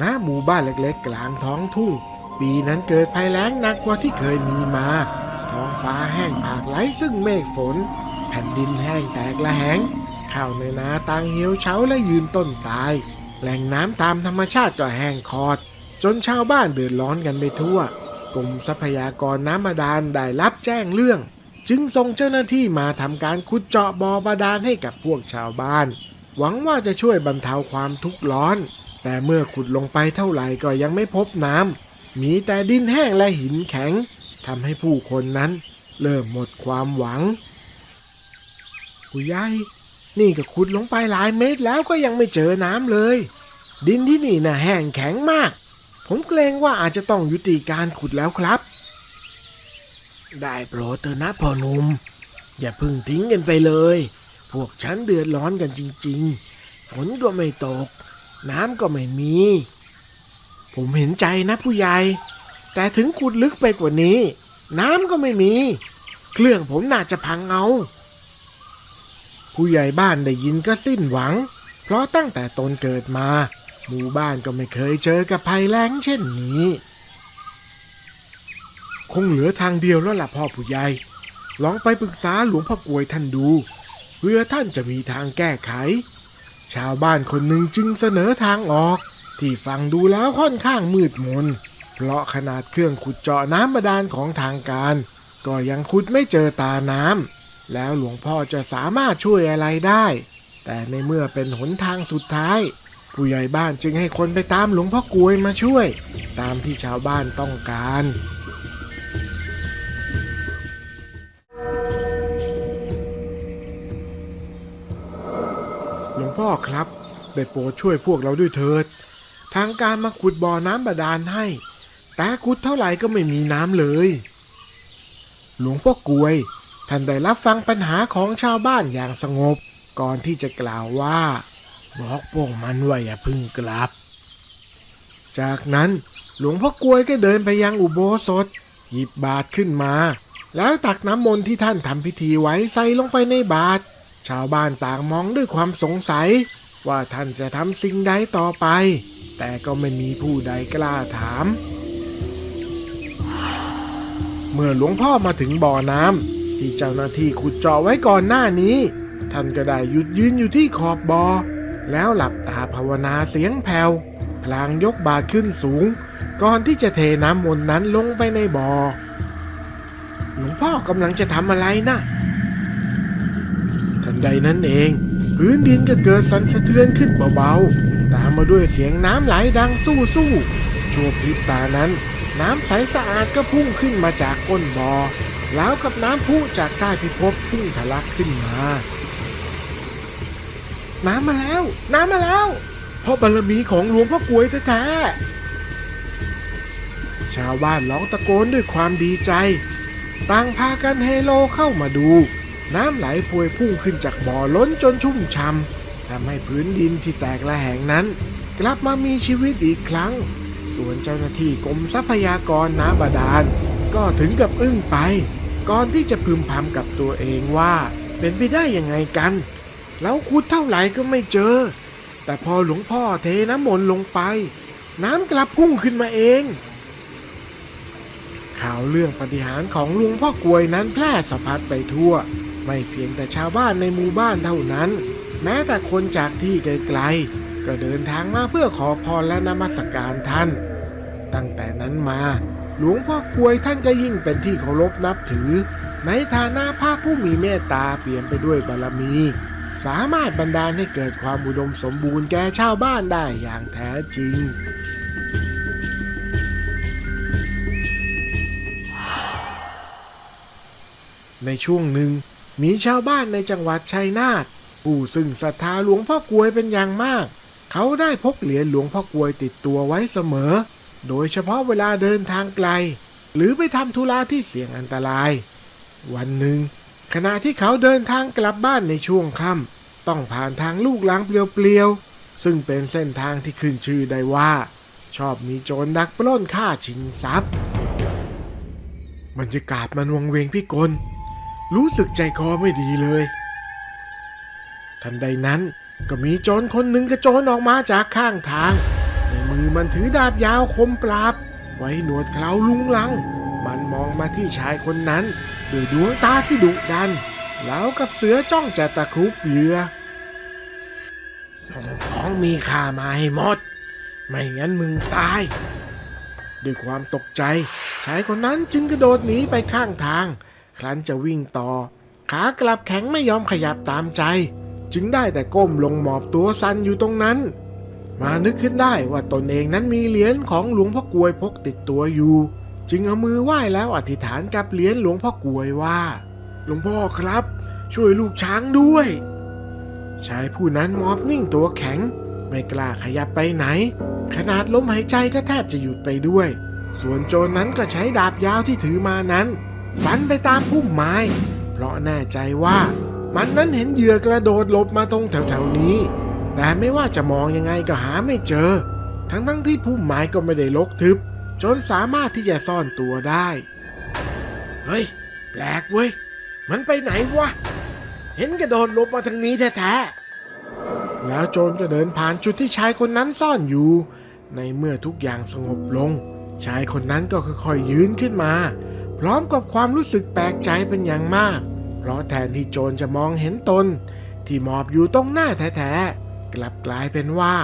ณหมู่บ้านเล็กๆกลางท้องทุ่งปีนั้นเกิดภัยแล้งหนักกว่าที่เคยมีมาท้องฟ้าแห้งผากไร้ซึ่งเมฆฝนแผ่นดินแห้งแตกระแหงข้าวในนาต่างเหี่ยวเฉาและยืนต้นตายแหล่งน้ำตามธรรมชาติก็แห้งขอดจนชาวบ้านเดือดร้อนกันไปทั่วกรมทรัพยากรน้ำบาดาลได้รับแจ้งเรื่องจึงส่งเจ้าหน้าที่มาทำการขุดเจาะบ่อบาดาลให้กับพวกชาวบ้านหวังว่าจะช่วยบรรเทาความทุกข์ร้อนแต่เมื่อขุดลงไปเท่าไหร่ก็ยังไม่พบน้ำมีแต่ดินแห้งและหินแข็งทำให้ผู้คนนั้นเริ่มหมดความหวังผู้ใหญ่นี่ก็ขุดลงไปหลายเมตรแล้วก็ยังไม่เจอน้ำเลยดินที่นี่น่ะแห้งแข็งมากผมเกรงว่าอาจจะต้องยุติการขุดแล้วครับได้โปรดเถอะนะพ่อหนุ่มอย่าเพิ่งทิ้งกันไปเลยพวกฉันเดือดร้อนกันจริงๆฝนก็ไม่ตกน้ำก็ไม่มีผมเห็นใจนะผู้ใหญ่แต่ถึงขุดลึกไปกว่านี้น้ำก็ไม่มีเครื่องผมน่าจะพังเอาผู้ใหญ่บ้านได้ยินก็สิ้นหวังเพราะตั้งแต่ตนเกิดมาหมู่บ้านก็ไม่เคยเจอกับภัยแล้งเช่นนี้คงเหลือทางเดียวแล้วล่ะพ่อผู้ใหญ่ลองไปปรึกษาหลวงพ่อกลวยท่านดูเพื่อท่านจะมีทางแก้ไขชาวบ้านคนหนึ่งจึงเสนอทางออกที่ฟังดูแล้วค่อนข้างมืดมนเพราะขนาดเครื่องขุดเจาะน้ำบาดาลของทางการก็ยังขุดไม่เจอตาน้ำแล้วหลวงพ่อจะสามารถช่วยอะไรได้แต่ในเมื่อเป็นหนทางสุดท้ายผู้ใหญ่บ้านจึงให้คนไปตามหลวงพ่อกลวยมาช่วยตามที่ชาวบ้านต้องการหลวงพ่อครับได้โปรดช่วยพวกเราด้วยเถิดทางการมาขุดบ่อน้ำบาดาลให้แต่ขุดเท่าไหร่ก็ไม่มีน้ำเลยหลวงพ่อกลวยท่านได้รับฟังปัญหาของชาวบ้านอย่างสงบก่อนที่จะกล่าวว่าบอกพวกมันว่าอย่าพึ่งกลับจากนั้นหลวงพ่อกลวยก็เดินไปยังอุโบสถหยิบบาตรขึ้นมาแล้วตักน้ำมนต์ที่ท่านทำพิธีไว้ใส่ลงไปในบาตรชาวบ้านต่างมองด้วยความสงสัยว่าท่านจะทำสิ่งใดต่อไปแต่ก็ไม่มีผู้ใดกล้าถามเมื่อหลวงพ่อมาถึงบ่อน้ำที่เจ้าหน้าที่ขุดเจาะไว้ก่อนหน้านี้ท่านก็ได้หยุดยืนอยู่ที่ขอบบ่อแล้วหลับตาภาวนาเสียงแผ่วพลางยกบาตรขึ้นสูงก่อนที่จะเทน้ำมนต์นั้นลงไปในบ่อหลวงพ่อกำลังจะทำอะไรนะทันใดนั้นเองพื้นดินก็เกิดสั่นสะเทือนขึ้นเบาๆตามมาด้วยเสียงน้ำไหลดังสู้ชั่วพริบตานั้นน้ำใสสะอาดก็พุ่งขึ้นมาจากก้นบ่อแล้วกับน้ำพุจากใต้พิภพพุ่งทะลักขึ้นมาน้ำมาแล้วเพราะบารมีของหลวงพ่อกลวยแท้ๆชาวบ้านร้องตะโกนด้วยความดีใจต่างพากันเฮโลเข้ามาดูน้ำไหลพวยพุ่งขึ้นจากบ่อล้นจนชุ่มฉ่ำทำให้พื้นดินที่แตกระแหงนั้นกลับมามีชีวิตอีกครั้งส่วนเจ้าหน้าที่กรมทรัพยากรน้ำบาดาลก็ถึงกับอึ้งไปก่อนที่จะพึมพำกับตัวเองว่าเป็นไปได้ยังไงกันแล้วขุดเท่าไหร่ก็ไม่เจอแต่พอหลวงพ่อเทน้ำมนต์ลงไปน้ำกลับพุ่งขึ้นมาเองข่าวเรื่องปาฏิหาริย์ของหลวงพ่อกลวยนั้นแพร่สะพัดไปทั่วไม่เพียงแต่ชาวบ้านในหมู่บ้านเท่านั้นแม้แต่คนจากที่ไกลๆก็เดินทางมาเพื่อขอพรและนมัสการท่านตั้งแต่นั้นมาหลวงพ่อกลวยท่านก็ยิ่งเป็นที่เคารพนับถือในฐานะพระผู้มีเมตตาเปี่ยมไปด้วยบารมีสามารถบันดาลให้เกิดความอุดมสมบูรณ์แก่ชาวบ้านได้อย่างแท้จริงในช่วงหนึ่ง มีชาวบ้านในจังหวัดชัยนาทผู้ซึ่งศรัทธาหลวงพ่อกลวยเป็นอย่างมากเขาได้พกเหรียญหลวงพ่อกลวยติดตัวไว้เสมอโดยเฉพาะเวลาเดินทางไกลหรือไปทำธุระที่เสี่ยงอันตรายวันหนึ่งขณะที่เขาเดินทางกลับบ้านในช่วงค่ำต้องผ่านทางลูกรังเปลี่ยวๆซึ่งเป็นเส้นทางที่ขึ้นชื่อได้ว่าชอบมีโจรดักปล้นฆ่าชิงทรัพย์บรรยากาศมันวังเวงพิกลรู้สึกใจคอไม่ดีเลยทันใดนั้นก็มีโจรคนหนึ่งกระโจนออกมาจากข้างทางในมือมันถือดาบยาวคมปราบไว้หนวดเคราลุงลังมันมองมาที่ชายคนนั้นด้วยดวงตาที่ดุดันแล้วกับเสือจ้องจะตะครุบเหยื่อส่งของมีค่ามาให้หมดไม่งั้นมึงตายด้วยความตกใจชายคนนั้นจึงกระโดดหนีไปข้างทางครั้นจะวิ่งต่อขากลับแข็งไม่ยอมขยับตามใจจึงได้แต่ก้มลงหมอบตัวสั่นอยู่ตรงนั้นมานึกขึ้นได้ว่าตนเองนั้นมีเหรียญของหลวงพ่อกลวยพกติดตัวอยู่จึงเอามือไหว้แล้วอธิษฐานกับเหรียญหลวงพ่อกลวยว่าหลวงพ่อครับช่วยลูกช้างด้วยชายผู้นั้นหมอบนิ่งตัวแข็งไม่กล้าขยับไปไหนขนาดลมหายใจก็แทบจะหยุดไปด้วยส่วนโจรนั้นก็ใช้ดาบยาวที่ถือมานั้นฟันไปตามพุ่มไม้เพราะแน่ใจว่ามันนั้นเห็นเหยื่อกระโดดหลบมาตรงแถวๆนี้แต่ไม่ว่าจะมองยังไงก็หาไม่เจอทั้งที่พุ่มไม้ก็ไม่ได้รกทึบจนสามารถที่จะซ่อนตัวได้เฮ้ยแปลกเว้ยมันไปไหนวะเห็นกระโดดหลบมาทางนี้แท้ๆแล้วโจรก็เดินผ่านจุดที่ชายคนนั้นซ่อนอยู่ในเมื่อทุกอย่างสงบลงชายคนนั้นก็ค่อยๆยืนขึ้นมาพร้อมกับความรู้สึกแปลกใจเป็นอย่างมากเพราะแทนที่โจรจะมองเห็นตนที่หมอบอยู่ตรงหน้าแท้ๆกลับกลายเป็นว่า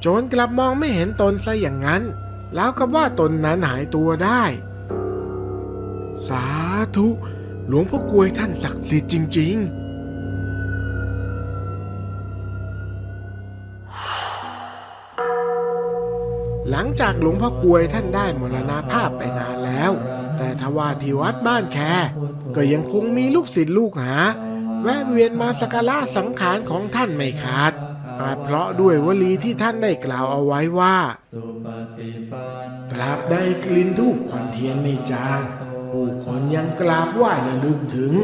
โจรกลับมองไม่เห็นตนซะอย่างนั้นแล้วกับว่าตนนั้นหายตัวได้สาธุหลวงพ่อกลวยท่านศักดิ์สิทธิ์จริงๆหลังจากหลวงพ่อกลวยท่านได้มรณภาพไปนานแล้วแต่ทว่าที่วัดบ้านแคก็ยังคงมีลูกศิษย์ลูกหาแวะเวียนมาสักการะสังขารของท่านไม่ขาดเพราะด้วยวลีที่ท่านได้กล่าวเอาไว้ว่าตราบใดกลิ่นธูปควันเทียนไม่จางผู้คนยังกราบไหว้และนึกถึง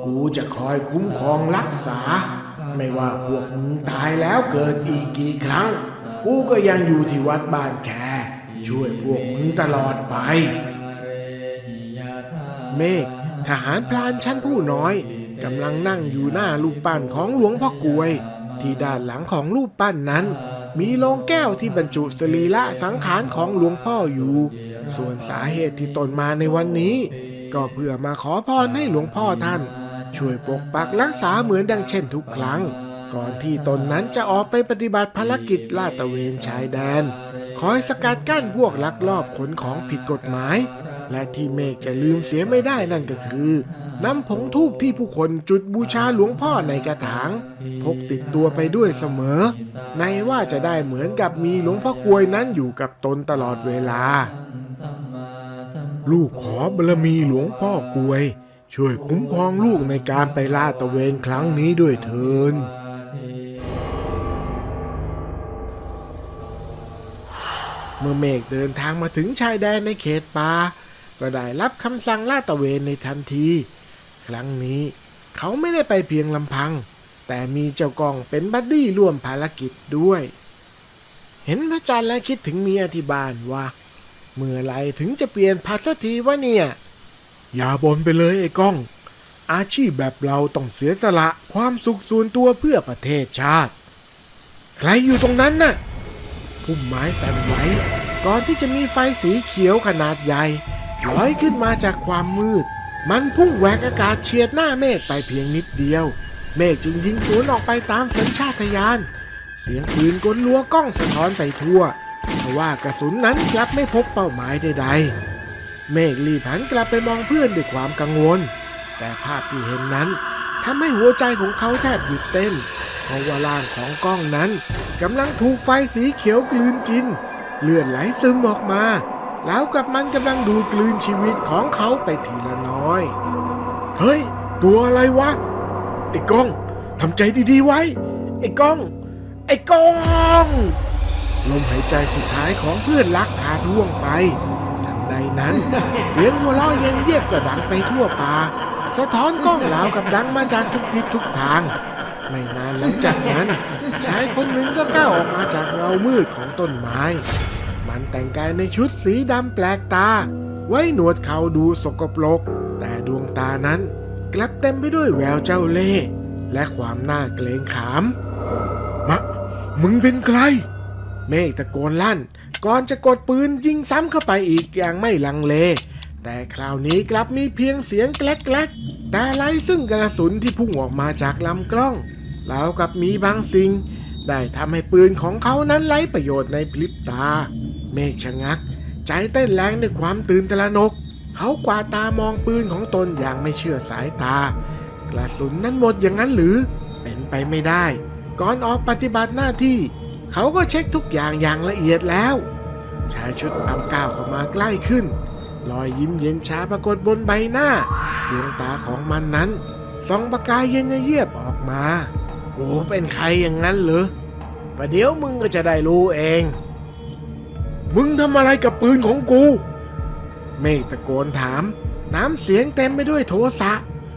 กูจะคอยคุ้มครองรักษาไม่ว่าพวกมึงตายแล้วเกิดอีกกี่ครั้งกูก็ยังอยู่ที่วัดบ้านแคช่วยพวกมึงตลอดไปเมฆทหารพรานชั้นผู้น้อยกำลังนั่งอยู่หน้ารูปปั้นของหลวงพ่อกลวยที่ด้านหลังของรูปปั้นนั้นมีโลงแก้วที่บรรจุสรีระสังขารของหลวงพ่ออยู่ส่วนสาเหตุที่ตนมาในวันนี้ก็เพื่อมาขอพรให้หลวงพ่อท่านช่วยปกปักรักษาเหมือนดังเช่นทุกครั้งก่อนที่ตนนั้นจะออกไปปฏิบัติภารกิจลาดตระเวนชายแดนคอยสกัดกั้นพวกลักลอบขนของผิดกฎหมายและที่เมฆจะลืมเสียไม่ได้นั่นก็คือนำผงธูปที่ผู้คนจุดบูชาหลวงพ่อในกระถางพกติดตัวไปด้วยเสมอในว่าจะได้เหมือนกับมีหลวงพ่อกลวยนั้นอยู่กับตนตลอดเวลาลูกขอบารมีหลวงพ่อกลวยช่วยคุ้มครองลูกในการไปลาดตระเวนครั้งนี้ด้วยเถิดเมื่อเมฆเดินทางมาถึงชายแดนในเขตป่าก็ได้รับคำสั่งลาดตระเวนในทันทีครั้งนี้เขาไม่ได้ไปเพียงลำพังแต่มีเจ้ากองเป็นบัดดี้ร่วมภารกิจด้วยเห็นพระจันทร์และคิดถึงเมียที่บ้านว่าเมื่อไรถึงจะเปลี่ยนพัดสักทีวะเนี่ยอย่าบ่นไปเลยไอ้ก้องอาชีพแบบเราต้องเสียสละความสุขส่วนตัวเพื่อประเทศชาติใครอยู่ตรงนั้นน่ะพุ่มไม้สั่นไหวก่อนที่จะมีไฟสีเขียวขนาดใหญ่ลอยขึ้นมาจากความมืดมันพุ่งแหวกอากาศเฉียดหน้าเมฆไปเพียงนิดเดียวเมฆจึงยิงสวนออกไปตามสัญชาตญาณเสียงปืนกลลัวก้องสะท้อนไปทั่วเพราะว่ากระสุนนั้นกลับไม่พบเป้าหมายใดๆเมฆรีบหันกลับไปมองเพื่อนด้วยความกังวลแต่ภาพที่เห็นนั้นทำให้หัวใจของเขาแทบหยุดเต้นเพราะว่าร่างของก้องนั้นกำลังถูกไฟสีเขียวกลืนกินเลือดไหลซึมออกมาแล้วกับมันกำลังดูดกลืนชีวิตของเขาไปทีละน้อยเฮ้ยตัวอะไรวะ ไอ้ก้องทำใจดีๆไว้ไอ้ก้องไอ้ก้องลมหายใจสุดท้ายของเพื่อนรักขาดร่วงไปทันใดนั้น เสียงหัวเราะเย็นเยียบก็ดังไปทั่วป่าสะท้อนก้องราวกับดังมาจากทุกทิศทุกทางไม่นานหลังจากนั้นชายคนหนึ่งก็ก้าวออกมาจากเงามืดของต้นไม้มันแต่งกายในชุดสีดำแปลกตาไว้หนวดเขาดูสกปรกแต่ดวงตานั้นกลับเต็มไปด้วยแววเจ้าเล่ห์และความน่าเกรงขามมึงเป็นใครเมฆตะโกนลั่นก่อนจะกดปืนยิงซ้ำเข้าไปอีกอย่างไม่ลังเลแต่คราวนี้กลับมีเพียงเสียงแกลกๆแต่ไร้ซึ่งกระสุนที่พุ่งออกมาจากลำกล้องแล้วกับมีบางสิ่งได้ทำให้ปืนของเขานั้นไร้ประโยชน์ในพริบตาเมฆชะงักใจเต้นแรงด้วยความตื่นตระหนกเขากวาดตามองปืนของตนอย่างไม่เชื่อสายตากระสุนนั้นหมดอย่างนั้นหรือเป็นไปไม่ได้ก่อนออกปฏิบัติหน้าที่เขาก็เช็คทุกอย่างละเอียดแล้วชายชุดดำก้าวเข้ามาใกล้ขึ้นรอยยิ้มเย็นชาปรากฏบนใบหน้าดวงตาของมันนั้นส่องประกายเย็นเยียบออกมาโอ้เป็นใครอย่างนั้นเหรอประเดี๋ยวมึงก็จะได้รู้เองมึงทำอะไรกับปืนของกูเมฆตะโกนถามน้ำเสียงเต็มไปด้วยโทสะ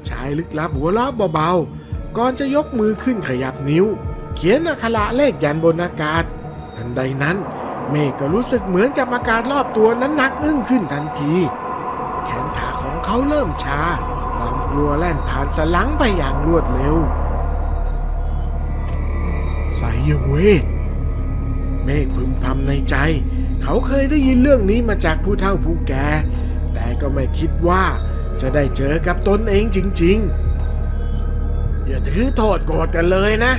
ชายลึกลับหัวเราะเบาๆก่อนจะยกมือขึ้นขยับนิ้วเขียนอักขระเลขยันบนอากาศทันใดนั้นเมฆก็รู้สึกเหมือนกับอากาศรอบตัวนั้นหนักอึ้งขึ้นทันทีแขนขาของเขาเริ่มชาความกลัวแล่นผ่านสลังไปอย่างรวดเร็วไสยเวทเมฆพึมพำในใจเขาเคยได้ยินเรื่องนี้มาจากผู้เฒ่าผู้แก่แต่ก็ไม่คิดว่าจะได้เจอกับตนเองจริงๆอย่าถือโทษโกรธกันเลยนะ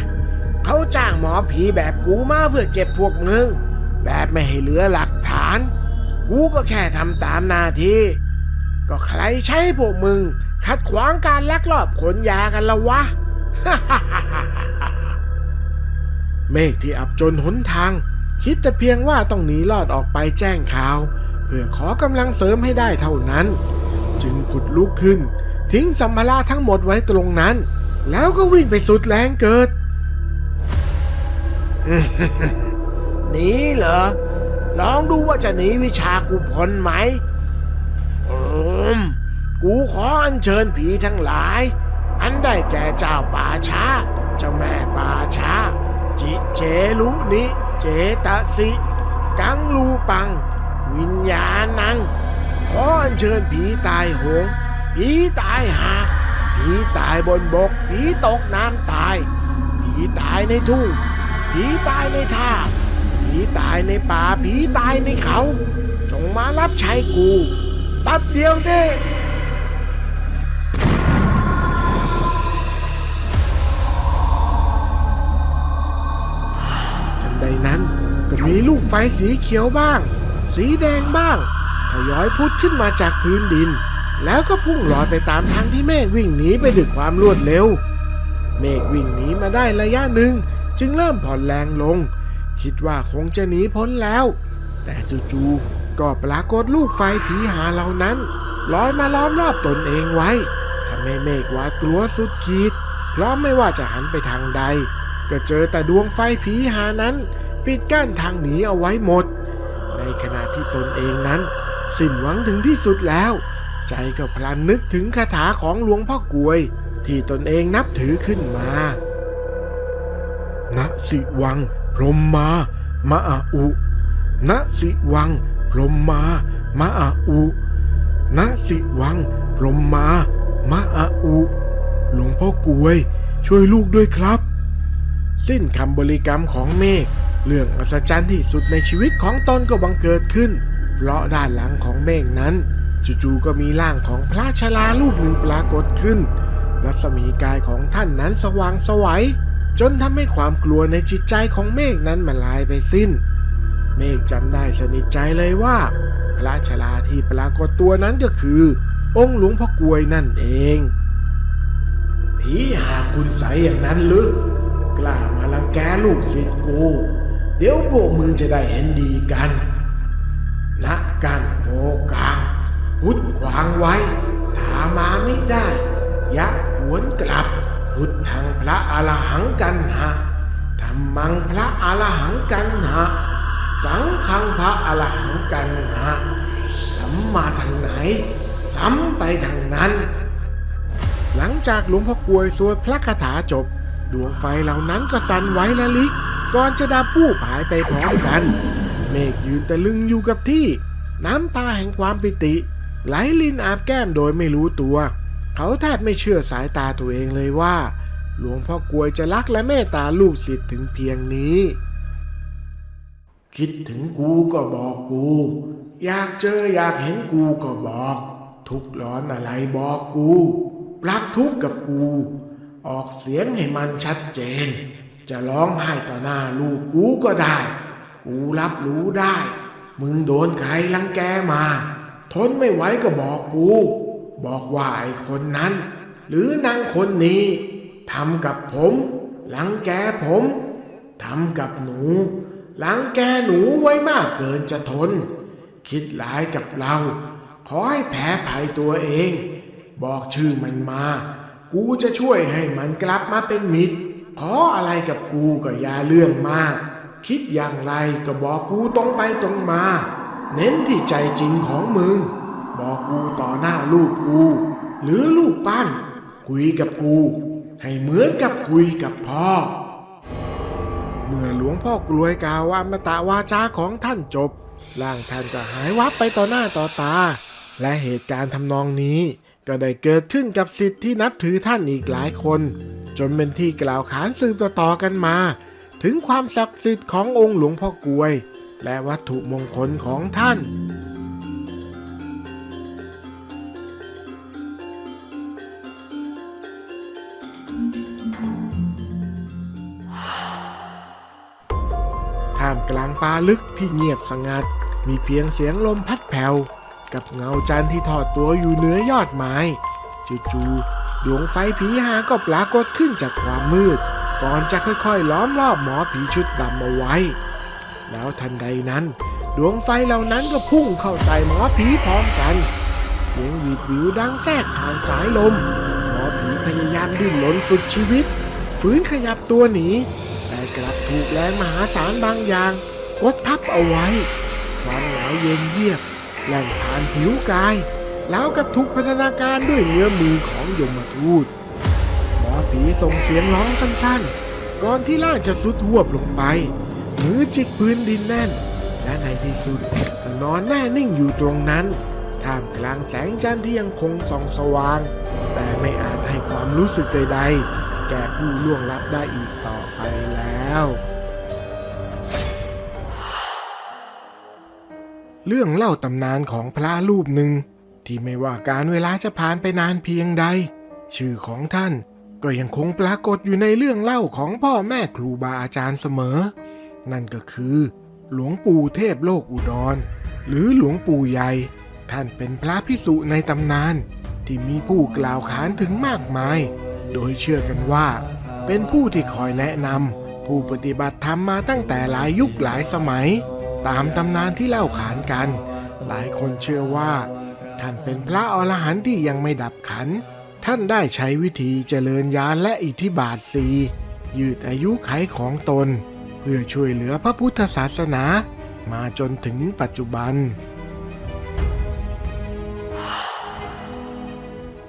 เขาจ้างหมอผีแบบกูมาเพื่อเก็บพวกมึงแบบไม่ให้เหลือหลักฐานกูก็แค่ทำตามหน้าที่ก็ใครใช้พวกมึงขัดขวางการลักลอบขนยากันละวะ เมฆที่อับจนหนทางคิดแต่เพียงว่าต้องหนีรอดออกไปแจ้งข่าวเพื่อขอกำลังเสริมให้ได้เท่านั้นจึงผุดลุกขึ้นทิ้งสัมภาระทั้งหมดไว้ตรงนั้นแล้วก็วิ่งไปสุดแรงเกิด หนีเหรอลองดูว่าจะหนีวิชากูพ้นไหมกูขออัญเชิญผีทั้งหลายอันได้แก่เจ้าป่าช้าเจ้าแม่ป่าช้าจิเจลุนิเจตสิกังลูปังวิญญาณังขออัญเชิญผีตายโหงผีตายหาผีตายบนบกผีตกน้ำตายผีตายในทุ่งผีตายในท่าผีตายในป่าผีตายในเขาจงมารับใช้กูบัดเดียวนี้ทันใดนั้นก็มีลูกไฟสีเขียวบ้างสีแดงบ้างทยอยพุดขึ้นมาจากพื้นดินแล้วก็พุ่งลอยไปตามทางที่เมฆวิ่งหนีไปด้วยความรวดเร็วเมฆวิ่งหนีมาได้ระยะหนึ่งจึงเริ่มผ่อนแรงลงคิดว่าคงจะหนีพ้นแล้วแต่จู่ๆก็ปรากฏลูกไฟผีหาเหล่านั้นลอยมาล้อมรอบตนเองไว้ทำให้เมฆหวาดกลัวสุดขีดเพราะไม่ว่าจะหันไปทางใดก็เจอแต่ดวงไฟผีหานั้นปิดกั้นทางหนีเอาไว้หมดในขณะที่ตนเองนั้นสิ้นหวังถึงที่สุดแล้วใจก็พลันนึกถึงคาถาของหลวงพ่อกวยที่ตนเองนับถือขึ้นมาณสิวังพรหมมามะอะอุณสิวังพรหมมามะอะอุณสิวังพรหมมามะอะอุหลวงพ่อกวยช่วยลูกด้วยครับสิ้นคำบริกรรมของเมฆเรื่องอัศจรรย์ที่สุดในชีวิตของตนก็บังเกิดขึ้นเพราะด้านหลังของเมฆนั้นจู่ๆก็มีร่างของพระชรารูปหนึ่งปรากฏขึ้นรัศมีกายของท่านนั้นสว่างไสวจนทำให้ความกลัวในจิตใจของเมฆนั้นมันลายไปสิ้นเมฆจำได้สนิทใจเลยว่าพระชราที่ปรากฏตัวนั้นก็คือองค์หลวงพ่อกวยนั่นเองผีหาคุณใสอย่างนั้นหรือกล้ามารังแกลูกศิษย์กูเดี๋ยวพวกมึงจะได้เห็นดีกันนักกันโมกางพุทธขวางไว้ถ้ามาไม่ได้ยักหวนกลับ พุทธังพระอรหังกันหะธัมมังพระอรหังกันหะสังฆังพระอรหังกันหะสัมมาทางไหนสัมไปทางนั้นหลังจากหลวงพ่อกลวยสวดพระคาถาจบดวงไฟเหล่านั้นก็สั่นไหวละลิกก่อนจะดับวูบหายไปพร้อมกันเมฆยืนตะลึงอยู่กับที่น้ำตาแห่งความปิติไหลลินอาบแก้มโดยไม่รู้ตัวเขาแทบไม่เชื่อสายตาตัวเองเลยว่าหลวงพ่อกลวยจะรักและเมตตาลูกศิษย์ถึงเพียงนี้คิดถึงกูก็บอกกูอยากเจออยากเห็นกูก็บอกทุกข์ร้อนอะไรบอกกูปรับทุกข์กับกูออกเสียงให้มันชัดเจนจะร้องไห้ต่อหน้าลูกกูก็ได้กูรับรู้ได้มึงโดนใครรังแกมาทนไม่ไหวก็บอกกูบอกว่าไอ้คนนั้นหรือนางคนนี้ทำกับผมรังแกผมทำกับหนูรังแกหนูไว้มากเกินจะทนคิดร้ายกับเราขอให้แพ้ภัยตัวเองบอกชื่อมันมากูจะช่วยให้มันกลับมาเป็นมิตรขออะไรกับกูก็อย่าเรื่องมากคิดอย่างไรก็บอกกูตรงไปตรงมาเน้นที่ใจจริงของมึงบอกกูต่อหน้าลูกกูหรือลูกปั้นคุยกับกูให้เหมือนกับคุยกับพ่อเมื่อหลวงพ่อกลวยกล่าวอมตะวาจาของท่านจบร่างท่านก็หายวับไปต่อหน้าต่อตาและเหตุการณ์ทำนองนี้ก็ได้เกิดขึ้นกับศิษย์ที่นับถือท่านอีกหลายคนจนเป็นที่กล่าวขานสืบต่อๆกันมาถึงความศักดิ์สิทธิ์ขององค์หลวงพ่อกลวยและวัตถุมงคลของท่านท่ามกลางป่าลึกที่เงียบสงัดมีเพียงเสียงลมพัดแผ่วกับเงาจันทร์ที่ทอดตัวอยู่เหนือยอดไม้จู่ๆดวงไฟผีหาก็ปรากฏขึ้นจากความมืดก่อนจะค่อยๆล้อมรอบหมอผีชุดดำเอาไว้แล้วทันใดนั้นดวงไฟเหล่านั้นก็พุ่งเข้าใส่หมอผีพร้อมกันเสียงหวีดหวิวดังแทรกผ่านสายลมหมอผีพยายามดิ้นรนสุดชีวิตฝืนขยับตัวหนีแต่กลับถูกแรงมหาศาลบางอย่างกดทับเอาไว้ความหนาวเย็นเยือกแล่นผ่านผิวกายแล้วกับถูกพัฒนาการด้วยเงื้อมือของยมทูตหมอผีส่งเสียงร้องสั้นๆก่อนที่ร่างจะสุดหวบลงไปมือจิกพื้นดินแน่นและในที่สุดก็นอนแน่นิ่งอยู่ตรงนั้นท่ามกลางแสงจันทร์ที่ยังคงส่องสว่างแต่ไม่อาจให้ความรู้สึกใดๆแก่ผู้ล่วงลับได้อีกต่อไปแล้วเรื่องเล่าตำนานของพระรูปหนึ่งที่ไม่ว่าการเวลาจะผ่านไปนานเพียงใดชื่อของท่านก็ยังคงปรากฏอยู่ในเรื่องเล่าของพ่อแม่ครูบาอาจารย์เสมอนั่นก็คือหลวงปู่เทพโลกอุดรหรือหลวงปู่ใหญ่ท่านเป็นพระภิกษุในตำนานที่มีผู้กล่าวขานถึงมากมายโดยเชื่อกันว่าเป็นผู้ที่คอยแนะนำผู้ปฏิบัติธรรมมาตั้งแต่หลายยุคหลายสมัยตามตำนานที่เล่าขานกันหลายคนเชื่อว่าท่านเป็นพระอรหันต์ที่ยังไม่ดับขันท่านได้ใช้วิธีเจริญญาณและอิทธิบาท4ยืดอายุขัยของตนเพื่อช่วยเหลือพระพุทธศาสนามาจนถึงปัจจุบัน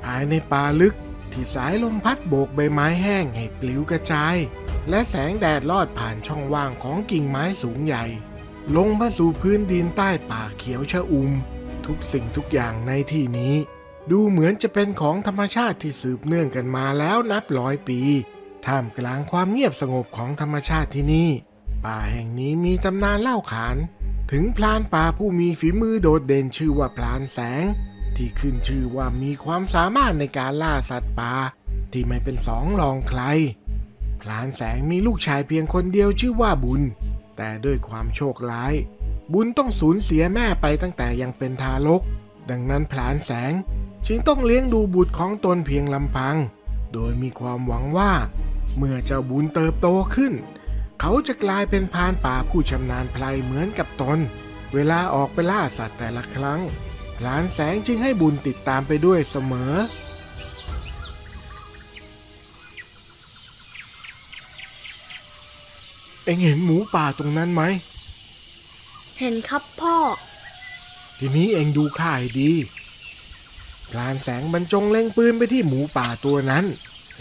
ภายในป่าลึกที่สายลมพัดโบกใบไม้แห้งให้ปลิวกระจายและแสงแดดลอดผ่านช่องว่างของกิ่งไม้สูงใหญ่ลงมาสู่พื้นดินใต้ป่าเขียวชอุ่มทุกสิ่งทุกอย่างในที่นี้ดูเหมือนจะเป็นของธรรมชาติที่สืบเนื่องกันมาแล้วนับร้อยปีท่ามกลางความเงียบสงบของธรรมชาติที่นี่ป่าแห่งนี้มีตำนานเล่าขานถึงพรานป่าผู้มีฝีมือโดดเด่นชื่อว่าพรานแสงที่ขึ้นชื่อว่ามีความสามารถในการล่าสัตว์ป่าที่ไม่เป็นสองรองใครพรานแสงมีลูกชายเพียงคนเดียวชื่อว่าบุญแต่ด้วยความโชคร้ายบุญต้องสูญเสียแม่ไปตั้งแต่ยังเป็นทารกดังนั้นพรานแสงจึงต้องเลี้ยงดูบุตรของตนเพียงลำพังโดยมีความหวังว่าเมื่อเจ้าบุญเติบโตขึ้นเขาจะกลายเป็นพรานป่าผู้ชำนาญไพรเหมือนกับตนเวลาออกไปล่าสัตว์แต่ละครั้งพรานแสงจึงให้บุญติดตามไปด้วยเสมอ เอ็งเห็นหมูป่าตรงนั้นไหมเห็นครับพ่อทีนี้เอ็งดูข้าให้ดีพลานแสงบรรจงเล็งปืนไปที่หมูป่าตัวนั้น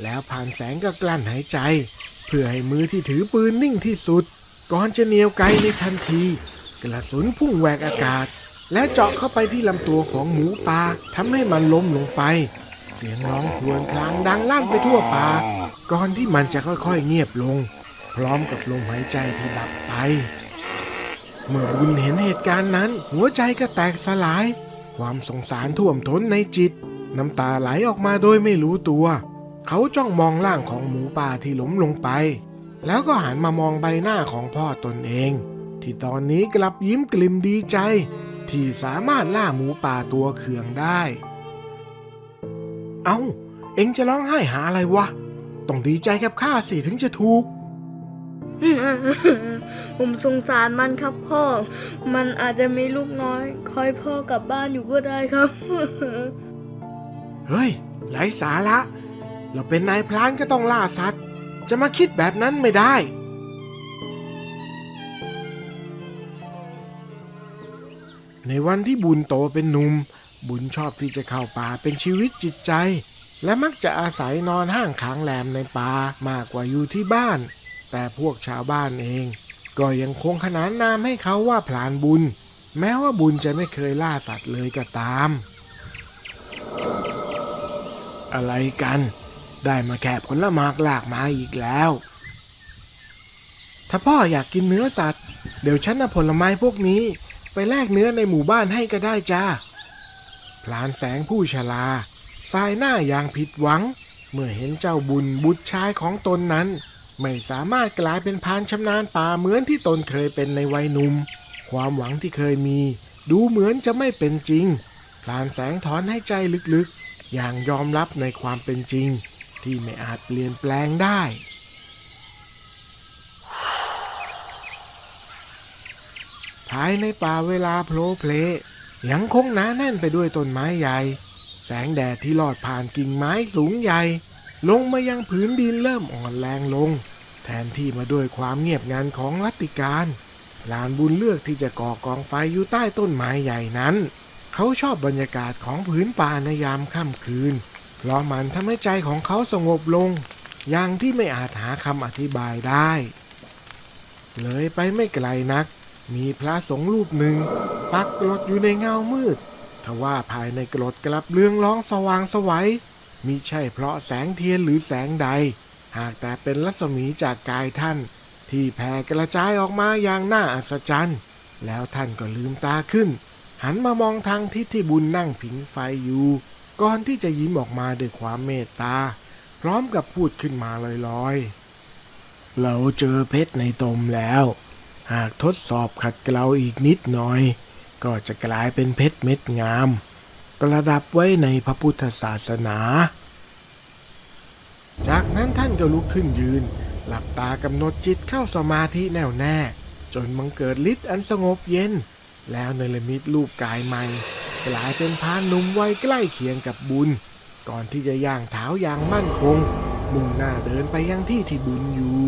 แล้วพลานแสงก็กลั้นหายใจเพื่อให้มือที่ถือปืนนิ่งที่สุดก่อนจะเหนี่ยวไกในทันทีกระสุนพุ่งแหวกอากาศและเจาะเข้าไปที่ลำตัวของหมูป่าทำให้มันล้มลงไปเสียงร้องครวญครางดังลั่นไปทั่วป่าก่อนที่มันจะค่อยๆเงียบลงพร้อมกับลมหายใจที่ดับไปเมื่อบุญเห็นเหตุการณ์นั้นหัวใจก็แตกสลายความสงสารท่วมท้นในจิตน้ำตาไหลออกมาโดยไม่รู้ตัวเขาจ้องมองร่างของหมูป่าที่ล้มลงไปแล้วก็หันมามองใบหน้าของพ่อตนเองที่ตอนนี้กลับยิ้มกลิ่มดีใจที่สามารถล่าหมูป่าตัวเขืองได้เอ้าเอ็งจะร้องไห้หาอะไรวะต้องดีใจกับข้าสิถึงจะถูก ผมสงสารมันครับพ่อมันอาจจะมีลูกน้อยคอยพ่อกลับบ้านอยู่ก็ได้ครับ เฮ้ยไร้สาระเราเป็นนายพรานก็ต้องล่าสัตว์จะมาคิดแบบนั้นไม่ได้ในวันที่บุญโตเป็นหนุ่มบุญชอบที่จะเข้าป่าเป็นชีวิตจิตใจและมักจะอาศัยนอนห้างค้างแรมในป่ามากกว่าอยู่ที่บ้านแต่พวกชาวบ้านเองก็ยังคงขนานนามให้เขาว่าพรานบุญแม้ว่าบุญจะไม่เคยล่าสัตว์เลยก็ตามอะไรกันได้มาแค่ผลหมากลากไม้อีกแล้วถ้าพ่ออยากกินเนื้อสัตว์เดี๋ยวฉันเอาผลไม้พวกนี้ไปแลกเนื้อในหมู่บ้านให้ก็ได้จ้าพลานแสงผู้ชราสายหน้าอย่างผิดหวังเมื่อเห็นเจ้าบุญบุตรชายของตนนั้นไม่สามารถกลายเป็นพรานชำนาญป่าเหมือนที่ตนเคยเป็นในวัยหนุ่มความหวังที่เคยมีดูเหมือนจะไม่เป็นจริงพลานแสงถอนให้ใจลึกๆอย่างยอมรับในความเป็นจริงที่ไม่อาจเปลี่ยนแปลงได้ภายในป่าเวลาโผล่เพลยังคงหนาแน่นไปด้วยต้นไม้ใหญ่แสงแดดที่ลอดผ่านกิ่งไม้สูงใหญ่ลงมายังผืนดินเริ่มอ่อนแรงลงแทนที่มาด้วยความเงียบงันของรัตติการพลานบุญเลือกที่จะก่อกองไฟอยู่ใต้ต้นไม้ใหญ่นั้นเขาชอบบรรยากาศของผืนป่าในยามค่ำคืนเพราะมันทำให้ใจของเขาสงบลงอย่างที่ไม่อาจหาคำอธิบายได้เลยไปไม่ไกลนักมีพระสงฆ์รูปหนึ่งปักกรดอยู่ในเงามืดทว่าภายในกรดกลับเรืองร้องสว่างไสวมิใช่เพราะแสงเทียนหรือแสงใดหากแต่เป็นรัศมีจากกายท่านที่แผ่กระจายออกมาอย่างน่าอัศจรรย์แล้วท่านก็ลืมตาขึ้นหันมามองทางทิศที่บุญนั่งผิงไฟอยู่ก่อนที่จะยิ้มออกมาด้วยความเมตตาพร้อมกับพูดขึ้นมาลอยๆเราเจอเพชรในตมแล้วหากทดสอบขัดเกลาอีกนิดหน่อยก็จะกลายเป็นเพชรเม็ดงามประดับไว้ในพระพุทธศาสนาจากนั้นท่านก็ลุกขึ้นยืนหลับตากำหนดจิตเข้าสมาธิแน่วแน่จนบังเกิดฤทธิ์อันสงบเย็นแล้วเนรมิตรูปกายใหม่กลายเป็นพรานหนุ่มวัยใกล้เคียงกับบุญก่อนที่จะย่างเท้าอย่างมั่นคงมุ่งหน้าเดินไปยังที่ที่บุญอยู่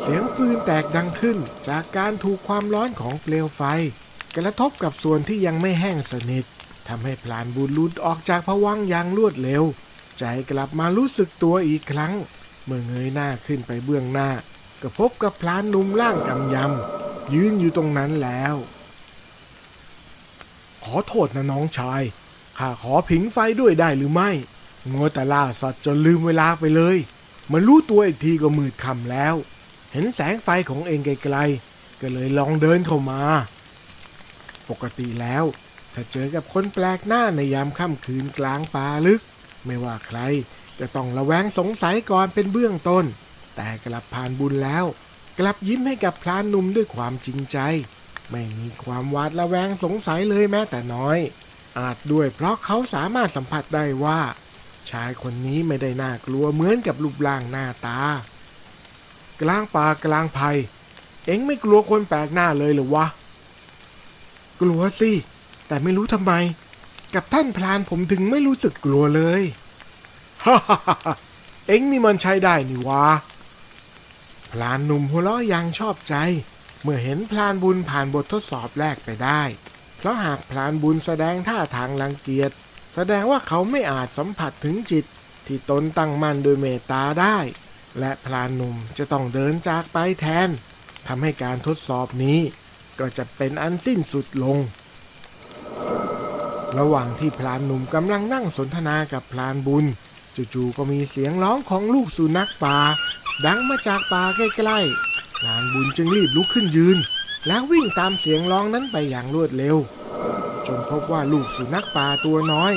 เสียงฟืนแตกดังขึ้นจากการถูกความร้อนของเปลวไฟกระทบกับส่วนที่ยังไม่แห้งสนิททำให้พลานบุญหลุดออกจากภวังค์อย่างรวดเร็วใจกลับมารู้สึกตัวอีกครั้งเมื่อเงยหน้าขึ้นไปเบื้องหน้าก็พบกับพลานหนุ่มร่างกำยำยืนอยู่ตรงนั้นแล้วขอโทษนะน้องชายข้าขอผิงไฟด้วยได้หรือไม่มัวแต่ล่าสัตว์จนลืมเวลาไปเลยมารู้ตัวอีกทีก็มืดค่ำแล้วเห็นแสงไฟของเองไกลๆก็เลยลองเดินเข้ามาปกติแล้วถ้าเจอกับคนแปลกหน้าในยามค่ำคืนกลางป่าลึกไม่ว่าใครจะต้องระแวงสงสัยก่อนเป็นเบื้องต้นแต่กลับผ่านบุญแล้วกลับยิ้มให้กับพรานหนุ่มด้วยความจริงใจไม่มีความหวาดระแวงสงสัยเลยแม้แต่น้อยอาจด้วยเพราะเขาสามารถสัมผัสได้ว่าชายคนนี้ไม่ได้น่ากลัวเหมือนกับรูปร่างหน้าตากลางป่ากลางไผ่เอ็งไม่กลัวคนแปลกหน้าเลยหรือวะกลัวสิแต่ไม่รู้ทำไมกับท่านพรานผมถึงไม่รู้สึกกลัวเลย ฮ่าฮ่าฮ่าเอ็งนี่มันใช้ได้นี่วะพลานหนุ่มหัวเราะอย่างชอบใจเมื่อเห็นพลานบุญผ่านบททดสอบแรกไปได้เพราะหากพลานบุญแสดงท่าทางรังเกียจแสดงว่าเขาไม่อาจสัมผัสถึงจิตที่ตนตั้งมั่นโดยเมตตาได้และพลานหนุ่มจะต้องเดินจากไปแทนทำให้การทดสอบนี้ก็จะเป็นอันสิ้นสุดลงระหว่างที่พลานหนุ่มกำลังนั่งสนทนากับพลานบุญจู่ๆก็มีเสียงร้องของลูกสุนัขป่าดังมาจากป่าใกล้ๆพลานบุญจึงรีบลุกขึ้นยืนแล้ววิ่งตามเสียงร้องนั้นไปอย่างรวดเร็วจนพบว่าลูกสุนัขป่าตัวน้อย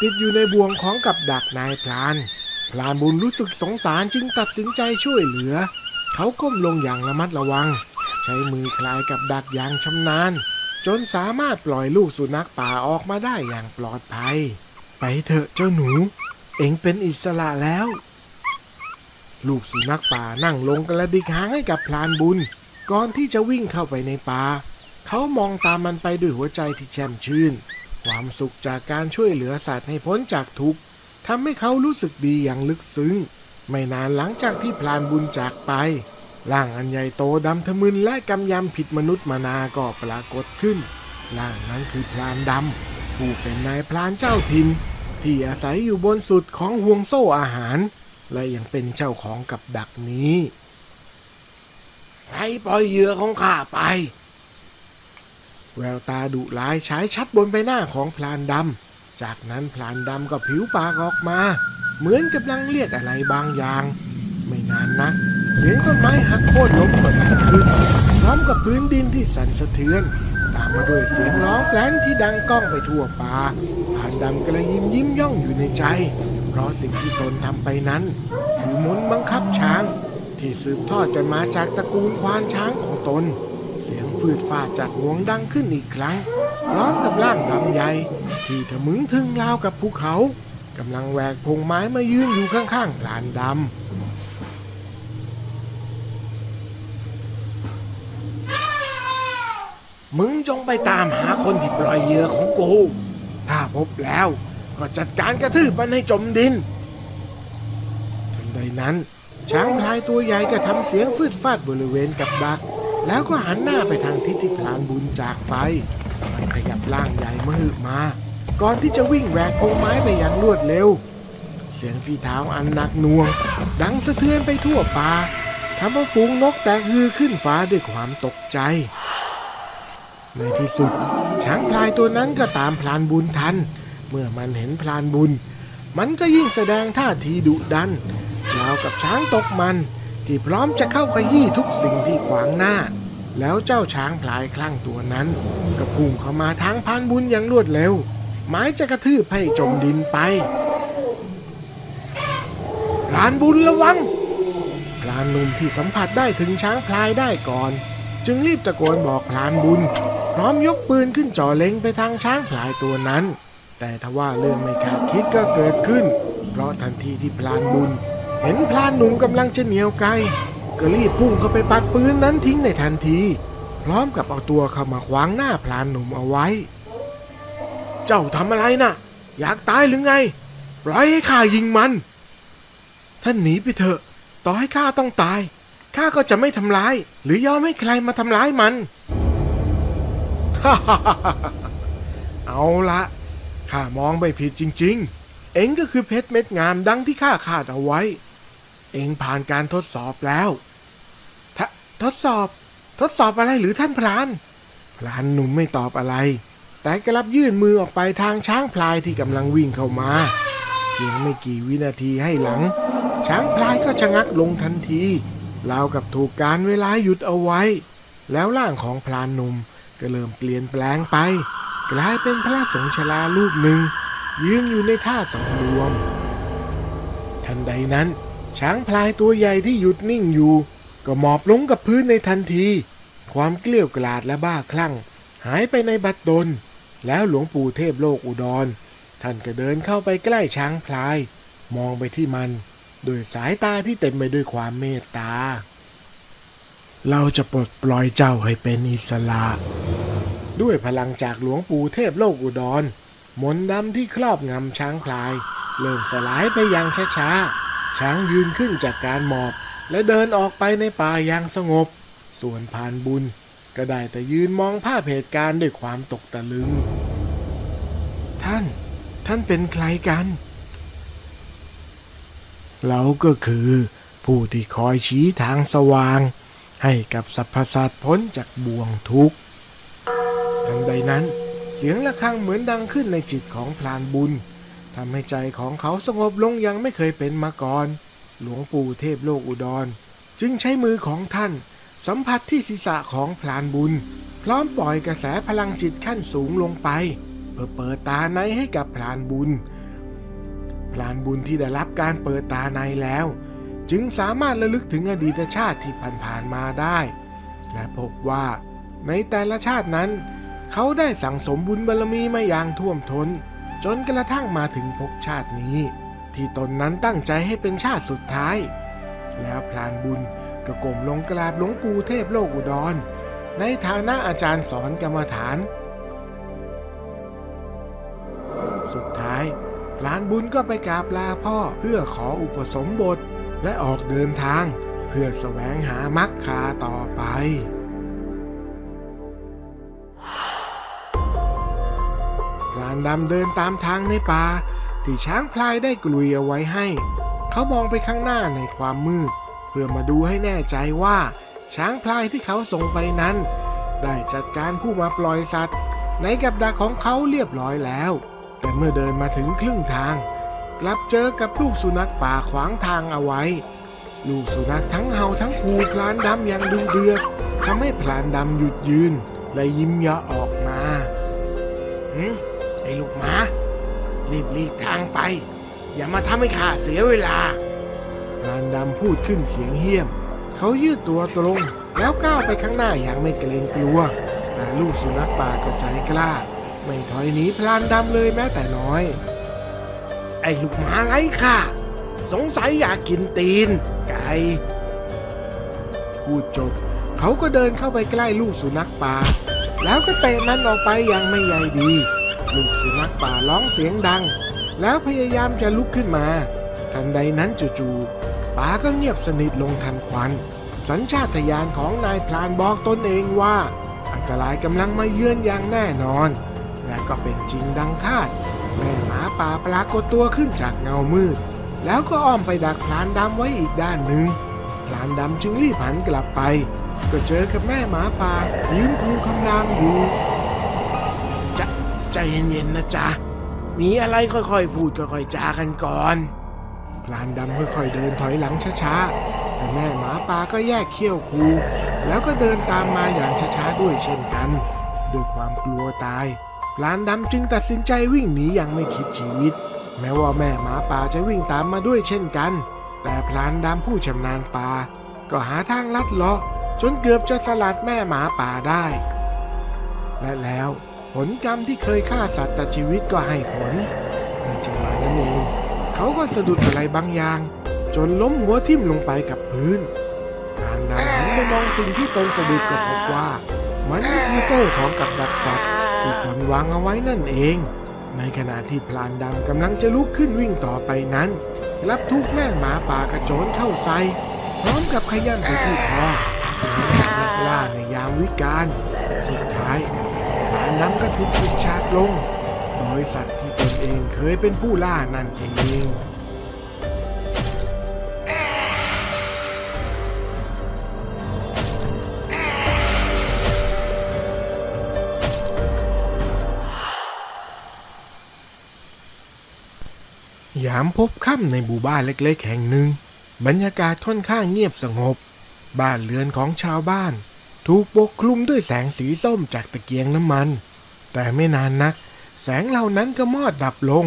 ติดอยู่ในบ่วงของกับดักนายพลานบุญรู้สึกสงสารจึงตัดสินใจช่วยเหลือเขาก้มลงอย่างระมัดระวังใช้มือคลายกับดักอย่างชำนาญจนสามารถปล่อยลูกสุนัขป่าออกมาได้อย่างปลอดภัยไปเถอะเจ้าหนูเอ็งเป็นอิสระแล้วลูกสุนัขป่านั่งลงกระดิกหางให้กับพลานบุญก่อนที่จะวิ่งเข้าไปในป่าเขามองตามมันไปด้วยหัวใจที่แช่มชื่นความสุขจากการช่วยเหลือสัตว์ให้พ้นจากทุกข์ทำให้เขารู้สึกดีอย่างลึกซึ้งไม่นานหลังจากที่พลานบุญจากไปร่างอันใหญ่โตดำทะมึนและกำยำผิดมนุษย์มนาก็ปรากฏขึ้นร่างนั้นคือพลานดำผู้เป็นนายพลานเจ้าถิ่นที่อาศัยอยู่บนสุดของห่วงโซ่อาหารและยังเป็นเจ้าของกับดักนี้ให้ปล่อยเหยื่อของข้าไปแววตาดุร้ายฉายชัดบนใบหน้าของพลานดำจากนั้นพลานดำก็ผิวปากออกมาเหมือนกำลังเรียกอะไรบางอย่างไม่นานนักเสียงต้นไม้หักโค่นล้มก็ดังขึ้นพร้อมกับพื้นดินที่สั่นสะเทือนตามมาด้วยเสียงร้องแปลนที่ดังก้องไปทั่วป่าพลานดำกระยิ้มย่องอยู่ในใจเพราะสิ่งที่ตนทำไปนั้นคือมนต์บังคับช้างที่สืบทอดกันมาจากตระกูลควานช้างของตนเสียงฟืดฟาดจากงวงดังขึ้นอีกครั้งพร้อมกับร่างดำใหญ่ที่ทะมึงทึงราวกับภูเขากำลังแหวกพงไม้มายืนอยู่ข้างๆพลานดำมึงจงไปตามหาคนที่ปล่อยเหยื่อของกูถ้าพบแล้วก็จัดการกระทืบมันให้จมดินทันใดนั้นช้างพลายตัวใหญ่ก็ทำเสียงฟืดฟาดบริเวณกับดักแล้วก็หันหน้าไปทางทิศที่พลานบุญจากไปมันขยับร่างใหญ่มหึมาก่อนที่จะวิ่งแหวกพงไม้ไปอย่างรวดเร็วเสียงฝีเท้าอันหนักหน่วงดังสะเทือนไปทั่วป่าทำเอาฝูงนกแตกฮือขึ้นฟ้าด้วยความตกใจในที่สุดช้างพลายตัวนั้นก็ตามพลานบุญทันเมื่อมันเห็นพลานบุญมันก็ยิ่งแสดงท่าทีดุดันราวกับช้างตกมันที่พร้อมจะเข้าขยี้ทุกสิ่งที่ขวางหน้าแล้วเจ้าช้างพลายคลั่งตัวนั้นก็พุ่งเข้ามาทางพลานบุญอย่างรวดเร็วหมายจะกระทืบให้จมดินไปพลานบุญระวังพลานหนุ่มที่สัมผัสได้ถึงช้างพลายได้ก่อนจึงรีบตะโกนบอกพลานบุญพร้อมยกปืนขึ้นจ่อเล็งไปทางช้างพลายตัวนั้นแต่ทว่าเรื่องไม่คาดคิดก็เกิดขึ้นเพราะทันทีที่พลานบุญเห็นพลานหนุ่มกำลังจะเหนี่ยวไกก็รีบพุ่งเข้าไปปัดปืนนั้นทิ้งในทันทีพร้อมกับเอาตัวเข้ามาขวางหน้าพลานหนุ่มเอาไว้เจ้าทำอะไรน่ะอยากตายหรือไงปล่อยให้ข้ายิงมันท่านหนีไปเถอะต่อให้ข้าต้องตายข้าก็จะไม่ทำร้ายหรือยอมให้ใครมาทำร้ายมัน เอาละข้ามองไม่ผิดจริงๆเอ็งก็คือเพชรเม็ดงามดังที่ข้าคาดเอาไว้เอ็งผ่านการทดสอบแล้วทดสอบอะไรหรือท่านพลานหนุ่มไม่ตอบอะไรแต่กลับยื่นมือออกไปทางช้างพลายที่กำลังวิ่งเข้ามาเพียงไม่กี่วินาทีให้หลังช้างพลายก็ชะงักลงทันทีราวกับถูกการเวลาหยุดเอาไว้แล้วร่างของพลานหนุ่มก็เริ่มเปลี่ยนแปลงไปกลายเป็นพระสงฆ์ชรารูปหนึ่งยืนอยู่ในท่าสำรวมทันใดนั้นช้างพลายตัวใหญ่ที่หยุดนิ่งอยู่ก็หมอบลงกับพื้นในทันทีความเกลี้ยวกล่อมและบ้าคลั่งหายไปในบัดดลแล้วหลวงปู่เทพโลกอุดรท่านก็เดินเข้าไปใกล้ช้างพลายมองไปที่มันด้วยสายตาที่เต็มไปด้วยความเมตตาเราจะปลดปล่อยเจ้าให้เป็นอิสระด้วยพลังจากหลวงปู่เทพโลกอุดรมนต์ดำที่ครอบงำช้างพลาย เริ่มสลายไปอย่างช้าๆช้างยืนขึ้นจากการหมอบและเดินออกไปในป่าอย่างสงบส่วนพรานบุญก็ได้แต่ยืนมองภาพเหตุการณ์ด้วยความตกตะลึงท่านเป็นใครกันเราก็คือผู้ที่คอยชี้ทางสว่างให้กับสรรพสัตว์พ้นจากบ่วงทุกข์ทันใดนั้นเสียงระฆังเหมือนดังขึ้นในจิตของพรานบุญทำให้ใจของเขาสงบลงอย่างไม่เคยเป็นมาก่อนหลวงปู่เทพโลกอุดรจึงใช้มือของท่านสัมผัสที่ศีรษะของพรานบุญพร้อมปล่อยกระแสพลังจิตขั้นสูงลงไปเพื่อเปิดตาในให้กับพรานบุญที่ได้รับการเปิดตาในแล้วจึงสามารถระลึกถึงอดีตชาติที่ผ่านมาได้และพบว่าในแต่ละชาตินั้นเขาได้สั่งสมบุญบารมีมาอย่างท่วมท้นจนกระทั่งมาถึงภพชาตินี้ที่ตนนั้นตั้งใจให้เป็นชาติสุดท้ายแล้วพรานบุญก็ก้มลงกราบหลวงปู่เทพโลกอุดรในฐานะอาจารย์สอนกรรมฐานสุดท้ายพรานบุญก็ไปกราบลาพ่อเพื่อขออุปสมบทและออกเดินทางเพื่อแสวงหามรรคาต่อไปพรานดำเดินตามทางในป่าที่ช้างพลายได้กลุยเอาไว้ให้เขามองไปข้างหน้าในความมืดเพื่อมาดูให้แน่ใจว่าช้างพลายที่เขาส่งไปนั้นได้จัดการผู้มาปล่อยสัตว์ในกับดักของเขาเรียบร้อยแล้วแต่เมื่อเดินมาถึงครึ่งทางกลับเจอกับลูกสุนัขป่าขวางทางเอาไว้ลูกสุนัขทั้งเห่าทั้งขู่พรานดำอย่างดุเดือดทำให้พรานดำหยุดยืนและยิ้มเยาะออกมาไอ้ลูกหมารีบทางไปอย่ามาทำให้ข้าเสียเวลาพรานดำพูดขึ้นเสียงเหี้ยมเขายืดตัวตรงแล้วก้าวไปข้างหน้าอย่างไม่เกรงกลัวแต่ลูกสุนัขป่าก็ใจกล้าไม่ถอยหนีพรานดำเลยแม้แต่น้อยไอ้ลูกหมาไร้ค่าสงสัยอยากกินตีนไก่พูดจบเขาก็เดินเข้าไปใกล้ลูกสุนัขป่าแล้วก็เตะมันออกไปอย่างไม่ใยดีลูกสุนัขป่าร้องเสียงดังแล้วพยายามจะลุกขึ้นมาทันใดนั้นจู่ๆป่าก็เงียบสนิทลงทันควันสัญชาตญาณของนายพรานบอกตนเองว่าอันตรายกำลังมาเยือนอย่างแน่นอนและก็เป็นจริงดังคาดแม่หมาป่าปรากฏตัวขึ้นจากเงามืดแล้วก็อ้อมไปดักพรานดำไว้อีกด้านหนึ่งพรานดำจึงรีบหันกลับไปก็เจอกับแม่หมาป่ายืนคูคำรามอยู่ใจเย็นๆนะจ๊ะมีอะไรค่อยๆพูดค่อยๆจากันก่อนพรานดำค่อยๆเดินถอยหลังช้าๆแต่แม่หมาป่าก็แยกเขี้ยวคูแล้วก็เดินตามมาอย่างช้าๆด้วยเช่นกันด้วยความกลัวตายพรานดำจึงตัดสินใจวิ่งหนีอย่างไม่คิดชีวิตแม้ว่าแม่หมาป่าจะวิ่งตามมาด้วยเช่นกันแต่พรานดำผู้ชำนาญป่าก็หาทางลัดเลาะจนเกือบจะสลัดแม่หมาป่าได้และแล้วผลกรรมที่เคยฆ่าสัตว์ตัดชีวิตก็ให้ผลในจังหวะนั้นเองเขาก็สะดุดอะไรบางอย่างจนล้มหัวทิ่มลงไปกับพื้นพรานดำหันไปมองสิ่งที่ตนสะดุดก็พบว่ามันคือโซ่ของกับดักสัตว์ที่ตนวางเอาไว้นั่นเองในขณะที่พรานดำกำลังจะลุกขึ้นวิ่งต่อไปนั้นกลับถูกแม่หมาป่ากระโจนเข้าใส่พร้อมกับขย้ำไปที่คอนักล่าในยามวิกาลสุดท้ายพรานดำก็ถูกปิดฉากลงโดยสัตว์ที่ตนเองเคยเป็นผู้ล่านั่นเองยามพบค่ำในหมู่บ้านเล็กๆแห่งหนึ่งบรรยากาศค่อนข้างเงียบสงบบ้านเรือนของชาวบ้านถูกปกคลุมด้วยแสงสีส้มจากตะเกียงน้ำมันแต่ไม่นานนักแสงเหล่านั้นก็มอดดับลง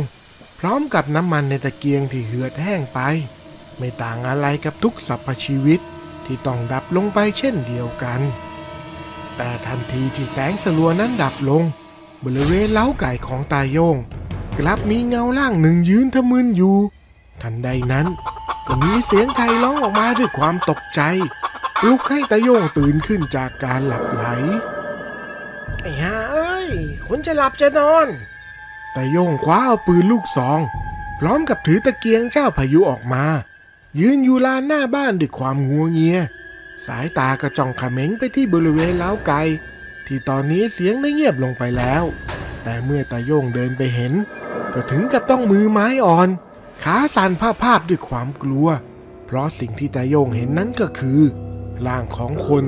พร้อมกับน้ำมันในตะเกียงที่เหือดแห้งไปไม่ต่างอะไรกับทุกสรรพชีวิตที่ต้องดับลงไปเช่นเดียวกันแต่ทันทีที่แสงสลัวนั้นดับลงบริเวณเล้าไก่ของตาโยงกลับมีเงาร่างหนึ่งยืนทะมึนอยู่ทันใดนั้นก็มีเสียงใครร้องออกมาด้วยความตกใจปลุกให้ตาโยงตื่นขึ้นจากการหลับไหลไอ้ห่าเอ้ยคุณจะหลับจะนอนตาโยงคว้าเอาปืนลูกซอง พร้อมกับถือตะเกียงเจ้าพายุออกมายืนอยู่ลานหน้าบ้านด้วยความงัวเงียสายตากระจ่องเขม็งไปที่บริเวณเล้าไก่ที่ตอนนี้เสียงได้เงียบลงไปแล้วแต่เมื่อตาโย่งเดินไปเห็นก็ถึงกับต้องมือไม้อ่อนขาสั่นพาบด้วยความกลัวเพราะสิ่งที่ตาโย่งเห็นนั้นก็คือร่างของคน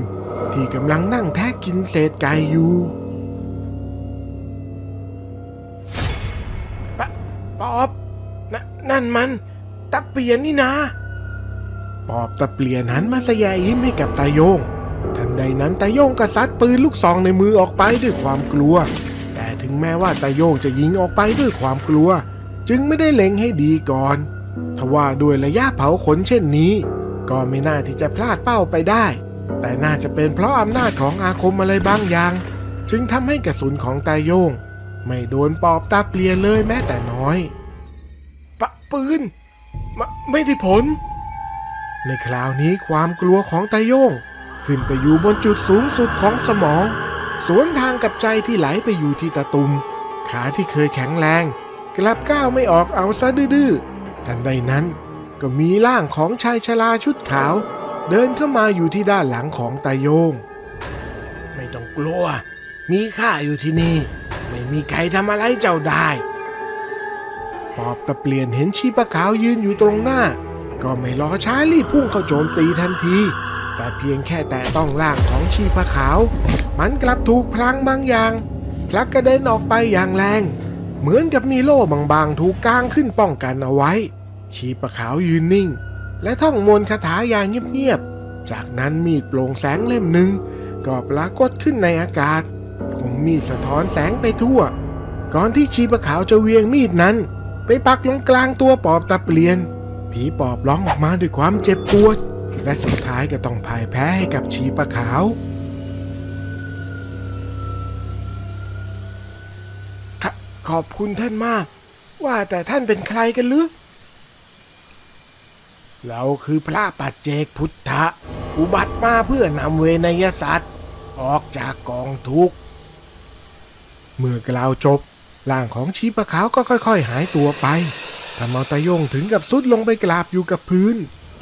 ที่กำลังนั่งแทะกินเศษไก่อยู่ปอบนั่นมันตะเปียนนี่นะปอบตะเปียนหันมาแสยยิ้มให้กับตาโย่งทันใดนั้นตาโย่งก็ซัดปืนลูกซองในมือออกไปด้วยความกลัวแต่ถึงแม้ว่าตาโย่งจะยิงออกไปด้วยความกลัวจึงไม่ได้เล็งให้ดีก่อนทว่าด้วยระยะเผาขนเช่นนี้ก็ไม่น่าที่จะพลาดเป้าไปได้แต่น่าจะเป็นเพราะอำนาจของอาคมอะไรบางอย่างจึงทำให้กระสุนของตาโย่งไม่โดนปอบตาเปลี่ยนเลยแม้แต่น้อยปืนไม่ได้ผลในคราวนี้ความกลัวของตาโย่งขึ้นไปอยู่บนจุดสูงสุดของสมองสวนทางกับใจที่ไหลไปอยู่ที่ตาตุ่มขาที่เคยแข็งแรงกลับก้าวไม่ออกเอาซะดื้อๆทันใดนั้นก็มีร่างของชายชราชุดขาวเดินเข้ามาอยู่ที่ด้านหลังของตาโย่งไม่ต้องกลัวมีข้าอยู่ที่นี่ไม่มีใครทำอะไรเจ้าได้ปอบตะเปลี่ยนเห็นชีปะขาวยืนอยู่ตรงหน้าก็ไม่รอช้ารีบพุ่งเข้าโจมตีทันทีแต่เพียงแค่แตะต้องร่างของชีปะขาวมันกลับถูกพลังบางอย่างพลักกระเด็นออกไปอย่างแรงเหมือนกับมีโล่บางๆถูกกางขึ้นป้องกันเอาไว้ชีปะขาวยืนนิ่งและท่องมนต์คาถาอย่างเงียบๆจากนั้นมีดโปร่งแสงเล่มหนึ่งก็ปรากฏขึ้นในอากาศคงมีดสะท้อนแสงไปทั่วก่อนที่ชีปะขาวจะเวียงมีดนั้นไปปักลงกลางตัวปอบตะเปลี่ยนผีปอบร้องออกมาด้วยความเจ็บปวดและสุดท้ายก็ต้องพ่ายแพ้ให้กับชีปะขาวขอบคุณท่านมากว่าแต่ท่านเป็นใครกันหรือเราคือพระปัจเจกพุทธะอุบัติมาเพื่อนำเวนยสัตว์ออกจากกองทุกข์เมื่อกล่าวจบร่างของชีปะขาวก็ค่อยๆหายตัวไปทำเอาตาโย่งถึงกับซุดลงไปกราบอยู่กับพื้น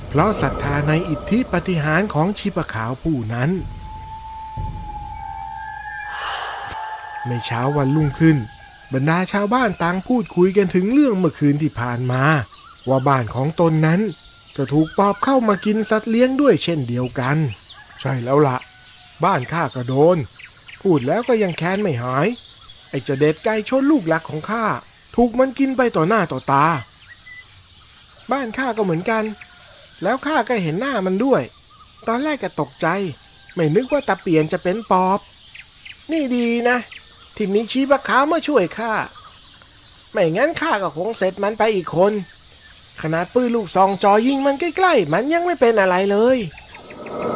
เพราะศรัทธาในอิทธิปาฏิหาริย์ของชีปะขาวผู้นั้นในเช้าวันรุ่งขึ้นบรรดาชาวบ้านต่างพูดคุยกันถึงเรื่องเมื่อคืนที่ผ่านมาว่าบ้านของตนนั้นก็ถูกปอบเข้ามากินสัตว์เลี้ยงด้วยเช่นเดียวกันใช่แล้วล่ะบ้านข้าก็โดนพูดแล้วก็ยังแค้นไม่หายไอ้เจ้าเด็ดไก่ชนลูกหลักของข้าถูกมันกินไปต่อหน้าต่อตาบ้านข้าก็เหมือนกันแล้วข้าก็เห็นหน้ามันด้วยตอนแรกก็ตกใจไม่นึกว่าตาเปลี่ยนจะเป็นปอบนี่ดีนะที่มีชีปะขาวมาช่วยข้าไม่งั้นข้าก็คงเสร็จมันไปอีกคนขนาดปืนลูกซองจ่อยิงมันใกล้ๆมันยังไม่เป็นอะไรเลย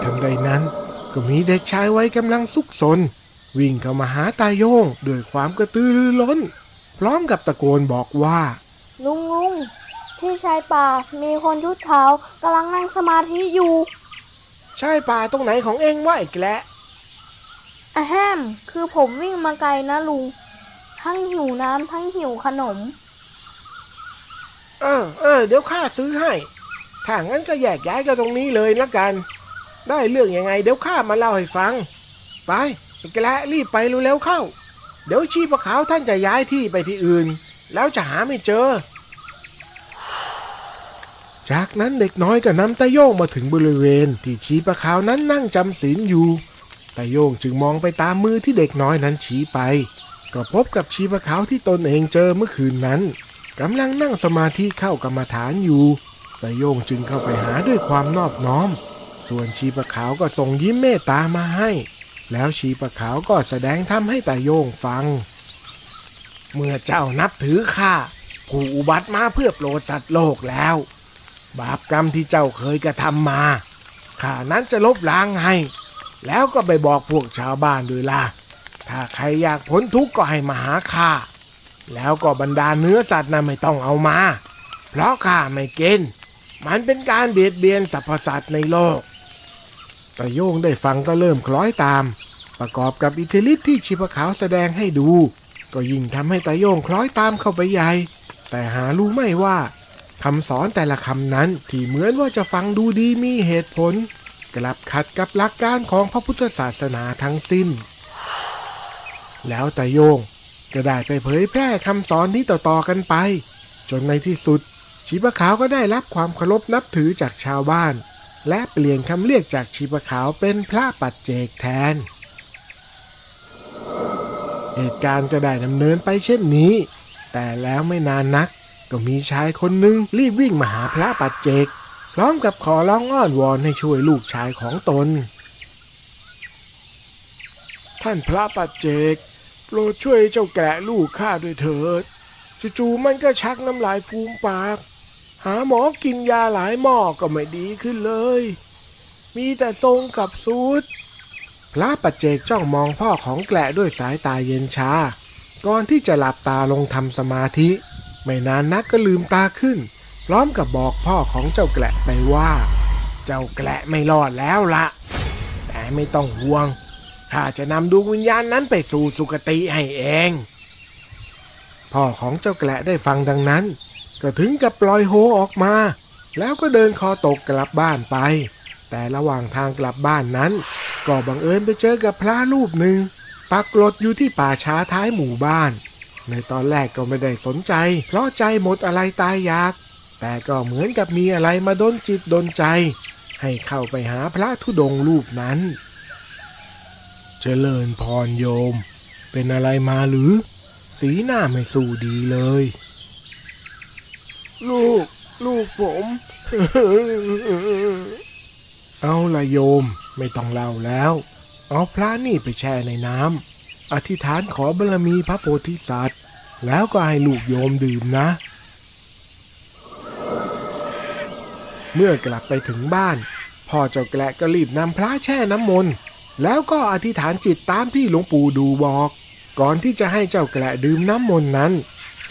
ทันใดนั้นก็มีเด็กชายวัยกำลังซุกซนวิ่งเข้ามาหาตาโย่งด้วยความกระตือรือร้นพร้อมกับตะโกนบอกว่าลุงที่ชายป่ามีคนชุดขาวกำลังนั่งสมาธิอยู่ชายป่าตรงไหนของเองวะไอ้แกละอะแฮมคือผมวิ่งมาไกลนะลุงทั้งหิวน้ำทั้งหิวขนมเดี๋ยวข้าซื้อให้ถ้างั้นก็แยกย้ายกันตรงนี้เลยละกันได้เรื่องยังไงเดี๋ยวข้ามาเล่าให้ฟังไปไอ้แกละรีบไปเร็วๆเข้าเดี๋ยวชีปะขาวท่านจะย้ายที่ไปที่อื่นแล้วจะหาไม่เจอจากนั้นเด็กน้อยก็นำตาโย่งมาถึงบริเวณที่ชีปะขาวนั้นนั่งจำศีลอยู่ตาโย่งจึงมองไปตามมือที่เด็กน้อยนั้นชี้ไปก็พบกับชีปะขาวที่ตนเองเจอเมื่อคืนนั้นกำลังนั่งสมาธิเข้ากรรมฐานอยู่ตาโย่งจึงเข้าไปหาด้วยความนอบน้อมส่วนชีปะขาวก็ส่งยิ้มเมตตามาให้แล้วชีปะขาวก็แสดงธรรมให้ตาโย่งฟังเมื่อเจ้านับถือข้าผู้อุบัติมาเพื่อโปรดสัตว์โลกแล้วบาปกรรมที่เจ้าเคยกระทำมาข้านั้นจะลบล้างให้แล้วก็ไปบอกพวกชาวบ้านด้วยล่ะถ้าใครอยากพ้นทุกข์ก็ให้มาหาข้าแล้วก็บรรดาเนื้อสัตว์นะไม่ต้องเอามาเพราะข้าไม่กินมันเป็นการเบียดเบียนสรรพสัตว์ในโลกตาโย่งได้ฟังก็เริ่มคล้อยตามประกอบกับอิทธิฤทธิ์ที่ชีปะขาวแสดงให้ดูก็ยิ่งทำให้ตาโย่งคล้อยตามเข้าไปใหญ่ แต่หารู้ไม่ว่าคำสอนแต่ละคำนั้นที่เหมือนว่าจะฟังดูดีมีเหตุผลกลับขัดกับหลักการของพระพุทธศาสนาทั้งสิ้นแล้วตาโยงก็ได้ไปเผยแพร่คำสอนนี้ต่อๆกันไปจนในที่สุดชีปะขาวก็ได้รับความเคารพนับถือจากชาวบ้านและเปลี่ยนคำเรียกจากชีปะขาวเป็นพระปัจเจกแทนเหตุการณ์ก็ได้ดำเนินไปเช่นนี้แต่แล้วไม่นานนักก็มีชายคนหนึ่งรีบวิ่งมาหาพระปัจเจกพร้อมกับขอร้องอ้อนวอนให้ช่วยลูกชายของตนท่านพระปัจเจกโปรดช่วยเจ้าแกะลูกข้าด้วยเถิดจู่ๆมันก็ชักน้ำลายฟูมปากหาหมอกินยาหลายหม้อก็ไม่ดีขึ้นเลยมีแต่ทรงกับซูดพระปัจเจกจ้องมองพ่อของแกะด้วยสายตาเย็นชาก่อนที่จะหลับตาลงทำสมาธิไม่นานนักก็ลืมตาขึ้นพร้อมกับบอกพ่อของเจ้าแกะไปว่าเจ้าแกะไม่รอดแล้วละแต่ไม่ต้องห่วงข้าจะนำดวงวิญญาณนั้นไปสู่สุคติให้เองพ่อของเจ้าแกะได้ฟังดังนั้นก็ถึงกับปล่อยโฮออกมาแล้วก็เดินคอตกกลับบ้านไปแต่ระหว่างทางกลับบ้านนั้นก็บังเอิญไปเจอกับพระรูปหนึ่งปักกลดอยู่ที่ป่าช้าท้ายหมู่บ้านในตอนแรกก็ไม่ได้สนใจเพราะใจหมดอะไรตายอยากแต่ก็เหมือนกับมีอะไรมาดลจิตดลใจให้เข้าไปหาพระธุดงค์รูปนั้นเจริญพรโยมเป็นอะไรมาหรือสีหน้าไม่สู้ดีเลยลูกผม เอาละโยมไม่ต้องเล่าแล้วเอาพระนี่ไปแช่ในน้ำอธิษฐานขอบารมีพระโพธิสัตว์แล้วก็ให้ลูกโยมดื่มนะเมื่อกลับไปถึงบ้านพ่อเจ้าแกะก็รีบนำพระแช่น้ำมนต์แล้วก็อธิษฐานจิตตามที่หลวงปู่ดูบอกก่อนที่จะให้เจ้าแกะดื่มน้ำมนต์นั้น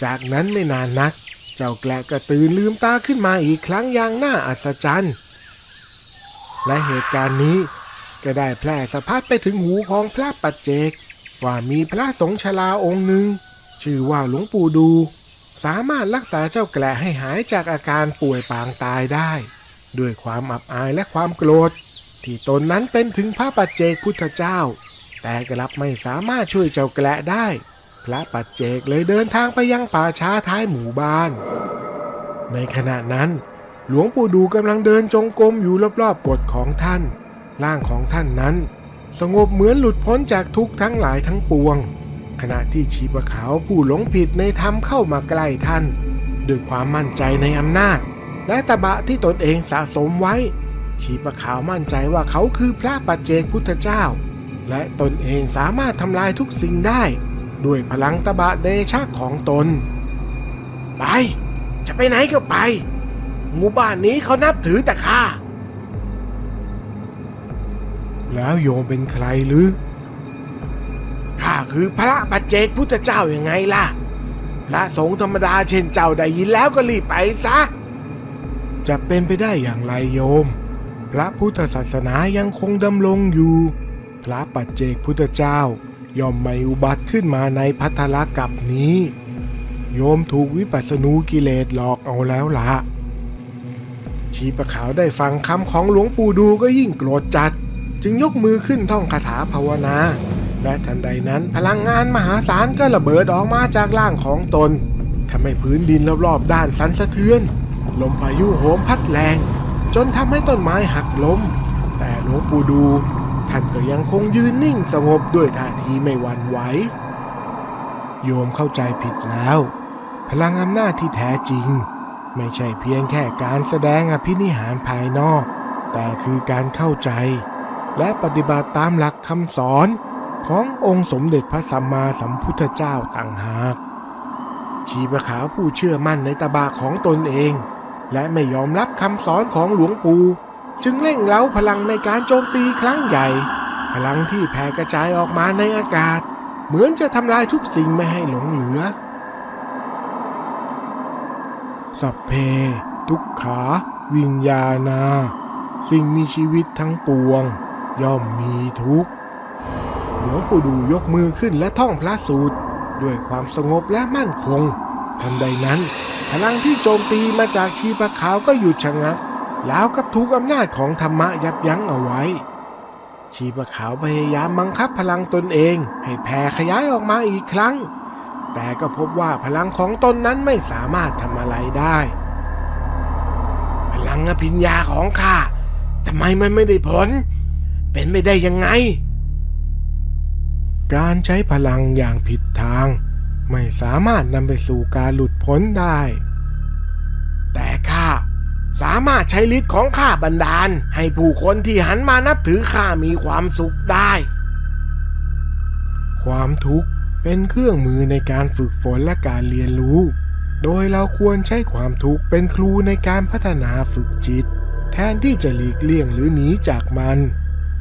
จากนั้นไม่นานนักเจ้าแกะก็ตื่นลืมตาขึ้นมาอีกครั้งอย่างน่าอัศจรรย์และเหตุการณ์นี้ก็ได้แพร่สะพัดไปถึงหูของพระปัจเจกว่ามีพระสงฆ์ชราองค์หนึ่งชื่อว่าหลวงปู่ดูสามารถรักษาเจ้าแกะให้หายจากอาการป่วยปางตายได้ด้วยความอับอายและความโกรธที่ตนนั้นเป็นถึงพระปัจเจกพุทธเจ้าแต่กลับไม่สามารถช่วยเจ้าแกะได้พระปัจเจกเลยเดินทางไปยังป่าช้าท้ายหมู่บ้านในขณะนั้นหลวงปู่ดูกำลังเดินจงกรมอยู่รอบๆกฎของท่านร่างของท่านนั้นสงบเหมือนหลุดพ้นจากทุกข์ทั้งหลายทั้งปวงขณะที่ชีปะขาวผู้หลงผิดในธรรมเข้ามาใกล้ท่านด้วยความมั่นใจในอำนาจและตบะที่ตนเองสะสมไว้ชีปะขาวมั่นใจว่าเขาคือพระปัจเจกพุทธเจ้าและตนเองสามารถทำลายทุกสิ่งได้ด้วยพลังตบะเดชะของตนไปจะไปไหนก็ไปหมู่บ้านนี้เขานับถือแต่ข้าแล้วโยมเป็นใครหรือข้าคือพระปัจเจกพุทธเจ้ายังไงล่ะพระสงฆ์ธรรมดาเช่นเจ้าได้ยินแล้วก็รีบไปซะจะเป็นไปได้อย่างไรโยมพระพุทธศาสนายังคงดำรงอยู่พระปัจเจกพุทธเจ้าย่อมไม่อุบัติขึ้นมาในภัทรกัปนี้โยมถูกวิปัสสนูกิเลสหลอกเอาแล้วล่ะชีปะขาวได้ฟังคำของหลวงปู่ดูก็ยิ่งโกรธจัดจึงยกมือขึ้นท่องคาถาภาวนาและทันใดนั้นพลังงานมหาศาลก็ระเบิดออกมาจากร่างของตนทำให้พื้นดินรอบๆด้านสั่นสะเทือนลมพายุโหมพัดแรงจนทำให้ต้นไม้หักล้มแต่หลวงปู่ดูท่านก็ยังคงยืนนิ่งสงบด้วยท่าทีไม่หวั่นไหวโยมเข้าใจผิดแล้วพลังอำนาจที่แท้จริงไม่ใช่เพียงแค่การแสดงอภินิหารภายนอกแต่คือการเข้าใจและปฏิบัติตามหลักคำสอนขององค์สมเด็จพระสัมมาสัมพุทธเจ้าต่างหากชีปะขาวผู้เชื่อมั่นในตบะของตนเองและไม่ยอมรับคำสอนของหลวงปู่จึงเร่งเร้าพลังในการโจมตีครั้งใหญ่พลังที่แผ่กระจายออกมาในอากาศเหมือนจะทำลายทุกสิ่งไม่ให้หลงเหลือสัพเพทุกขาวิญญาณาสิ่งมีชีวิตทั้งปวงย่อมมีทุกข์หลวงปู่ดูยกมือขึ้นและท่องพระสูตรด้วยความสงบและมั่นคงทันใดนั้น พลังที่โจมตีมาจากชีปะขาวก็หยุดชะงักแล้วกับถูกอำนาจของธรรมะยับยั้งเอาไว้ชีปะขาวพยายามบังคับพลังตนเองให้แผ่ขยายออกมาอีกครั้งแต่ก็พบว่าพลังของตนนั้นไม่สามารถทำอะไรได้พลังอภิญญาของข้าทำไมมันไม่ได้ผลเป็นไม่ได้ยังไงการใช้พลังอย่างผิดทางไม่สามารถนำไปสู่การหลุดพ้นได้แต่ข้าสามารถใช้ฤทธิ์ของข้าบันดาลให้ผู้คนที่หันมานับถือข้ามีความสุขได้ความทุกข์เป็นเครื่องมือในการฝึกฝนและการเรียนรู้โดยเราควรใช้ความทุกข์เป็นครูในการพัฒนาฝึกจิตแทนที่จะหลีกเลี่ยงหรือหนีจากมัน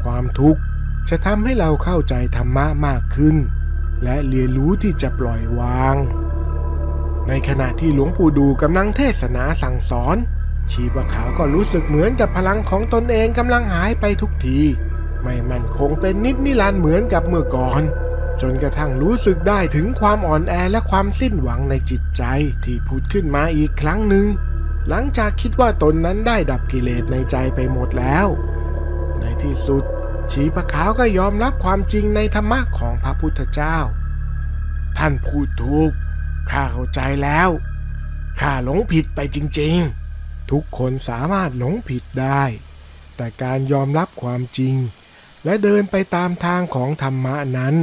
ความทุกข์จะทำให้เราเข้าใจธรรมะมากขึ้นและเรียนรู้ที่จะปล่อยวางในขณะที่หลวงปู่ดูกำลังเทศนาสั่งสอนชีปะขาวก็รู้สึกเหมือนกับพลังของตนเองกำลังหายไปทุกทีไม่มั่นคงเป็นนิรันดร์เหมือนกับเมื่อก่อนจนกระทั่งรู้สึกได้ถึงความอ่อนแอและความสิ้นหวังในจิตใจที่ผุดขึ้นมาอีกครั้งหนึ่งหลังจากคิดว่าตนนั้นได้ดับกิเลสในใจไปหมดแล้วในที่สุดชีปะขาวก็ยอมรับความจริงในธรรมะของพระพุทธเจ้าท่านพูดถูกข้าเข้าใจแล้วข้าหลงผิดไปจริงๆทุกคนสามารถหลงผิดได้แต่การยอมรับความจริงและเดินไปตามทางของธรรมะนั้น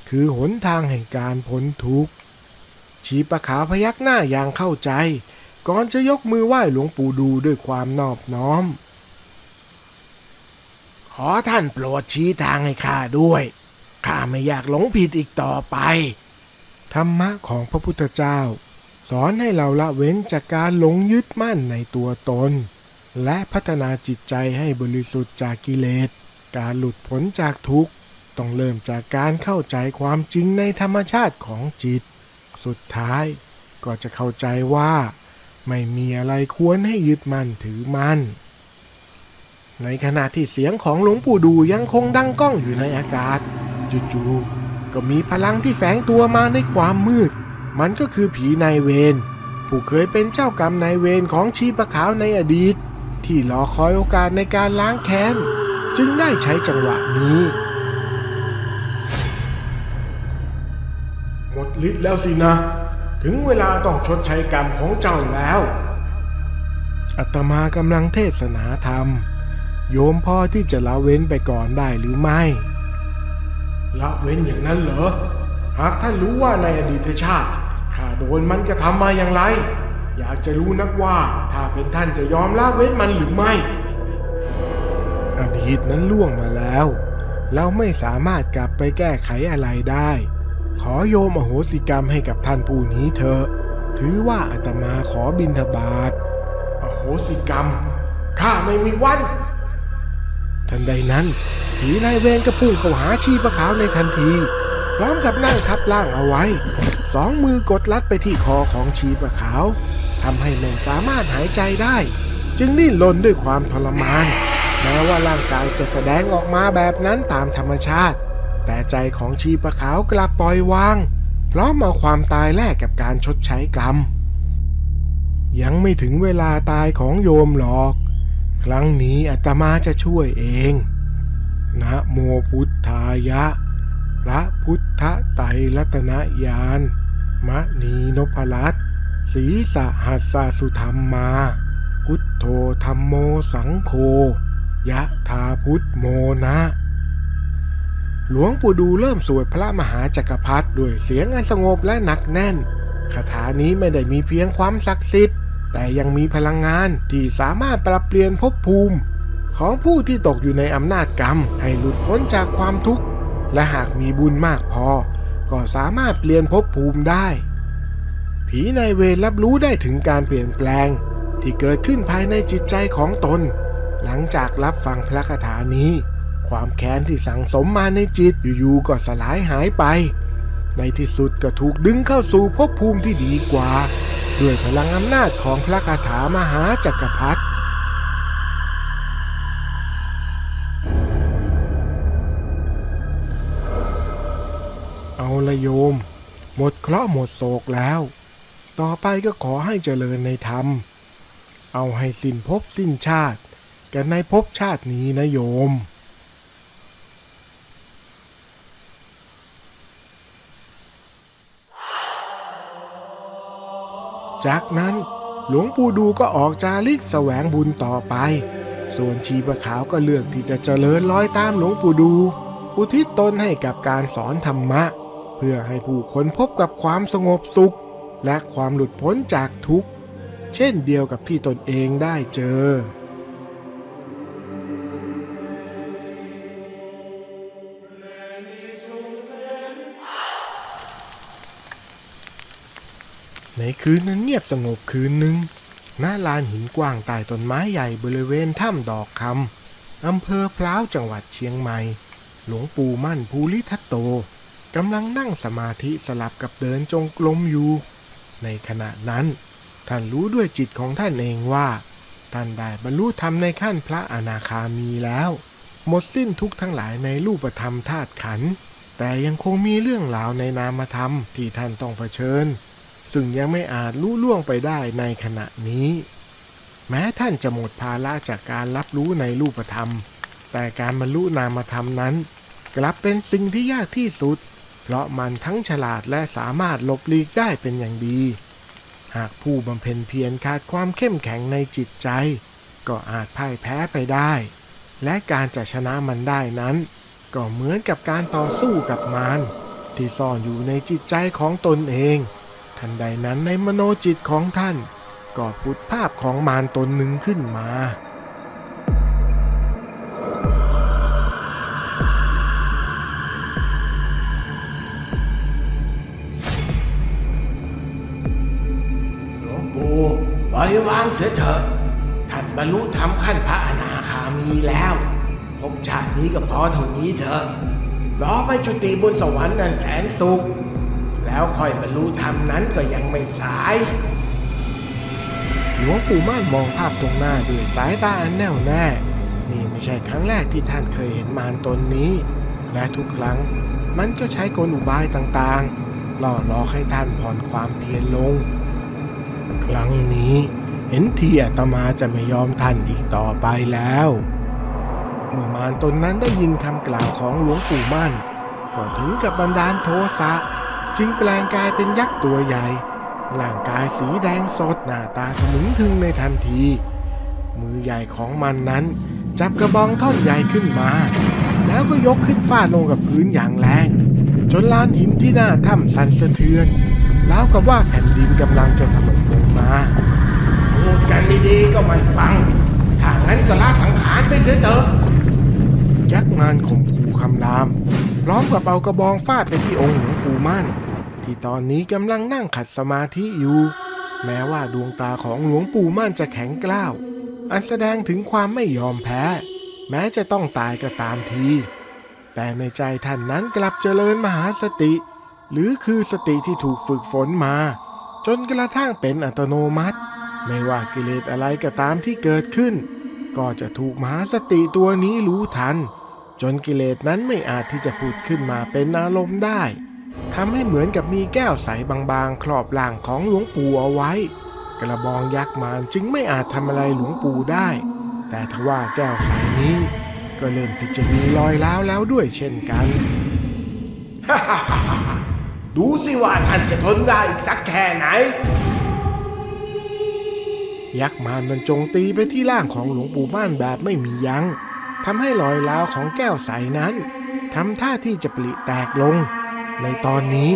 คือหนทางแห่งการพ้นทุกข์ชีปะขาวพยักหน้าอย่างเข้าใจก่อนจะยกมือไหว้หลวงปู่ดูด้วยความนอบน้อมขอท่านโปรดชี้ทางให้ข้าด้วยข้าไม่อยากหลงผิดอีกต่อไปธรรมะของพระพุทธเจ้าสอนให้เราละเว้นจากการหลงยึดมั่นในตัวตนและพัฒนาจิตใจให้บริสุทธิ์จากกิเลสการหลุดพ้นจากทุกข์ต้องเริ่มจากการเข้าใจความจริงในธรรมชาติของจิตสุดท้ายก็จะเข้าใจว่าไม่มีอะไรควรให้ยึดมั่นถือมั่นในขณะที่เสียงของหลวงปู่ดูยังคงดังก้องอยู่ในอากาศจู่ๆก็มีพลังที่แฝงตัวมาในความมืดมันก็คือผีนายเวรผู้เคยเป็นเจ้ากรรมนายเวรของชีปะขาวในอดีตที่รอคอยโอกาสในการล้างแค้นจึงได้ใช้จังหวะนี้หมดฤทธิ์แล้วสินะถึงเวลาต้องชดใช้กรรมของเจ้าแล้วอาตมากำลังเทศนาธรรมโยมพอที่จะละเว้นไปก่อนได้หรือไม่ละเว้นอย่างนั้นเหรอหากท่านรู้ว่าในอดีตชาติข้าโดนมันกระทำมาอย่างไรอยากจะรู้นักว่าถ้าเป็นท่านจะยอมละเว้นมันหรือไม่อดีตนั้นล่วงมาแล้วเราไม่สามารถกลับไปแก้ไขอะไรได้ขอโยมอโหสิกรรมให้กับท่านผู้นี้เถอะถือว่าอาตมาขอบิณฑบาตอโหสิกรรมข้าไม่มีวันทันใดนั้นผีนายเวรก็พุ่งเข้าหาชีปะขาวในทันทีพร้อมกับนั่งทับร่างเอาไว้สองมือกดลัดไปที่คอของชีปะขาวทำให้ไม่สามารถหายใจได้จึงดิ้นรนด้วยความทรมานแม้ว่าร่างกายจะแสดงออกมาแบบนั้นตามธรรมชาติแต่ใจของชีปะขาวกลับปล่อยวางพร้อมเอาความตายแลกกับการชดใช้กรรมยังไม่ถึงเวลาตายของโยมหรอกครั้งนี้อาตมาจะช่วยเองนะโมพุทธายะพระพุทธไตรรัตนญาณมณีนพรัตน์ศีสหัสสสุธรรมาพุทโธธัมโมสังโฆยะถาพุทโมนะหลวงปู่ดูเริ่มสวดพระมหาจักรพรรดิด้วยเสียงอันสงบและหนักแน่นคาถานี้ไม่ได้มีเพียงความศักดิ์สิทธิ์แต่ยังมีพลังงานที่สามารถปรับเปลี่ยนภพภูมิของผู้ที่ตกอยู่ในอำนาจกรรมให้หลุดพ้นจากความทุกข์และหากมีบุญมากพอก็สามารถเปลี่ยนภพภูมิได้ผีนายเวรรับรู้ได้ถึงการเปลี่ยนแปลงที่เกิดขึ้นภายในจิตใจของตนหลังจากรับฟังพระคาถานี้ความแค้นที่สั่งสมมาในจิตอยู่ๆก็สลายหายไปในที่สุดก็ถูกดึงเข้าสู่ภพภูมิที่ดีกว่าด้วยพลังอำนาจของพระคาถามหาจักรพรรดิเอาละโยมหมดเคราะห์หมดโศกแล้วต ต่อไปก็ขอให้เจริญในธรรมเอาให้สิ้นภพสิ้นชาติกันในภพชาตินี้นะโยมจากนั้นหลวงปู่ดูก็ออกจาริกแสวงบุญต่อไปส่วนชีพขาวก็เลือกที่จะเจริญรอยตามหลวงปู่ดูอุทิศตนให้กับการสอนธรรมะเพื่อให้ผู้คนพบกับความสงบสุขและความหลุดพ้นจากทุกข์เช่นเดียวกับที่ตนเองได้เจอในคืนนั้นเงียบสงบคืนหนึ่งณลานหินกว้างใต้ต้นไม้ใหญ่บริเวณถ้ำดอกคำอำเภอพร้าวจังหวัดเชียงใหม่หลวงปู่มั่นภูริทัตโตกำลังนั่งสมาธิสลับกับเดินจงกรมอยู่ในขณะนั้นท่านรู้ด้วยจิตของท่านเองว่าท่านได้บรรลุธรรมในขั้นพระอนาคามีแล้วหมดสิ้นทุกข์ทั้งหลายในรูปธรรมธาตุขันธ์แต่ยังคงมีเรื่องราวในนามธรรมที่ท่านต้องเผชิญซึ่งยังไม่อาจรู้ล่วงไปได้ในขณะนี้แม้ท่านจะหมดภาระจากการรับรู้ในรูปธรรมแต่การบรรลุนามธรรมนั้นกลับเป็นสิ่งที่ยากที่สุดเพราะมันทั้งฉลาดและสามารถหลบหลีกได้เป็นอย่างดีหากผู้บำเพ็ญเพียรขาดความเข้มแข็งในจิตใจก็อาจพ่ายแพ้ไปได้และการจะชนะมันได้นั้นก็เหมือนกับการต่อสู้กับมารที่ซ่อนอยู่ในจิตใจของตนเองทันใดนั้นในมโนจิตของท่านก็ผุดภาพของมารตนหนึ่งขึ้นมาหลวงปู่ปล่อยวางเสียเถอะท่านบรรลุธรรมขั้นพระอนาคามีแล้วภพชาตินี้ก็พอเท่านี้เถอะรอไปจุติบนสวรรค์นั้นแสนสุขแล้วค่อยบรรลุธรรมนั้นก็ยังไม่สายหลวงปู่ม่านมองภาพตรงหน้าด้วยสายตาอันแน่วแน่นี่ไม่ใช่ครั้งแรกที่ท่านเคยเห็นมารตนนี้และทุกครั้งมันก็ใช้กลอุบายต่างๆล่อหลอกให้ท่านผ่อนความเพียรลงครั้งนี้เห็นทีอาตมาจะไม่ยอมท่านอีกต่อไปแล้วเมื่อมารตนนั้นได้ยินคำกล่าวของหลวงปู่มั่นก็ถึงกับบันดาลโทสะจึงแปลงกายเป็นยักษ์ตัวใหญ่ร่างกายสีแดงสดหน้าตาทะมึงทึงในทันทีมือใหญ่ของมันนั้นจับกระบองท่อนใหญ่ขึ้นมาแล้วก็ยกขึ้นฟาดลงกับพื้นอย่างแรงจนลานหินที่หน้าถ้ำสั่นสะเทือนแล้วกับว่าแผ่นดินกำลังจะถล่มลงมาพูดกันดีๆก็ไม่ฟังถ้างั้นก็ละสังขารไปเสียเถอะยักษ์มารข่มขู่คำรามพร้อมกับเอากระบองฟาดไปที่องค์หลวงปู่มั่นที่ตอนนี้กำลังนั่งขัดสมาธิอยู่แม้ว่าดวงตาของหลวงปู่มั่นจะแข็งกร้าวอันแสดงถึงความไม่ยอมแพ้แม้จะต้องตายก็ตามทีแต่ในใจท่านนั้นกลับเจริญมหาสติหรือคือสติที่ถูกฝึกฝนมาจนกระทั่งเป็นอัตโนมัติไม่ว่ากิเลสอะไรก็ตามที่เกิดขึ้นก็จะถูกมหาสติตัวนี้รู้ทันจนกิเลสนั้นไม่อาจที่จะผุดขึ้นมาเป็นอารมณ์ได้ทำให้เหมือนกับมีแก้วใสบางๆครอบร่างของหลวงปู่เอาไว้กระบองยักษ์มารจึงไม่อาจทำอะไรหลวงปู่ได้แต่ทว่าแก้วใสนี้ก็เริ่มที่จะมีรอยร้าวแล้วด้วยเช่นกัน ดูสิว่าท่านจะทนได้อีกสักแค่ไหนยักษ์มารมันโจมตีไปที่ร่างของหลวงปู่ม่านแบบไม่มียั้งทำให้รอยร้าวของแก้วใสนั้นทำท่าที่จะปริแตกลงในตอนนี้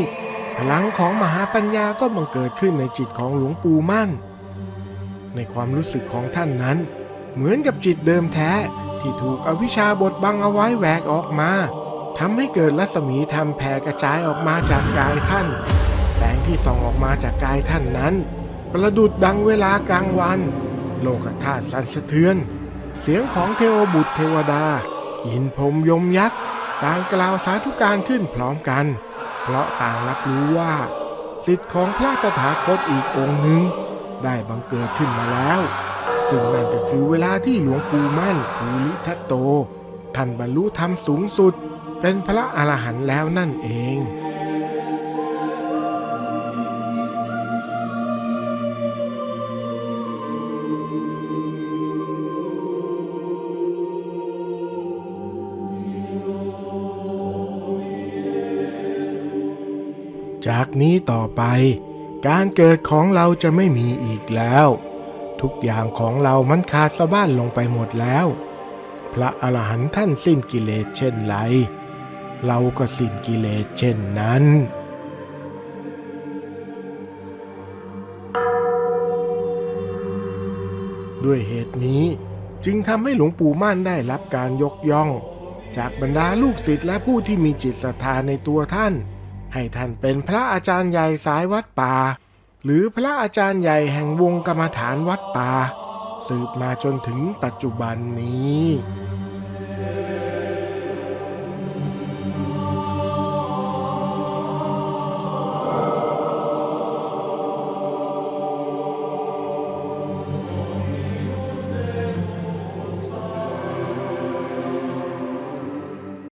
พลังของมหาปัญญาก็บังเกิดขึ้นในจิตของหลวงปู่มั่นในความรู้สึกของท่านนั้นเหมือนกับจิตเดิมแท้ที่ถูกอวิชชาบดบังเอาไว้แหวกออกมาทำให้เกิดรัศมีธรรมแผ่กระจายออกมาจากกายท่านแสงที่ส่องออกมาจากกายท่านนั้นประดุจดังเวลากลางวันโลกธาตุสั่นสะเทือนเสียงของเทวบุตรเทวดาอินพรหมยมยักษ์ต่างกล่าวสาธุการขึ้นพร้อมกันเพราะต่างรับรู้ว่าศิษย์ของพระตถาคตอีกองค์หนึ่งได้บังเกิดขึ้นมาแล้วซึ่งนั่นก็คือเวลาที่หลวงปู่มั่นภูริทัตโตท่านบรรลุธรรมสูงสุดเป็นพระอรหันต์แล้วนั่นเอง จากนี้ต่อไปการเกิดของเราจะไม่มีอีกแล้ว ทุกอย่างของเรามันขาดสะบั้นลงไปหมดแล้ว พระอรหันต์ท่านสิ้นกิเลสเช่นไรเราก็สิ้นกิเลสเช่นนั้นด้วยเหตุนี้จึงทำให้หลวงปู่มั่นได้รับการยกย่องจากบรรดาลูกศิษย์และผู้ที่มีจิตศรัทธาในตัวท่านให้ท่านเป็นพระอาจารย์ใหญ่สายวัดป่าหรือพระอาจารย์ใหญ่แห่งวงกรรมฐานวัดป่าสืบมาจนถึงปัจจุบันนี้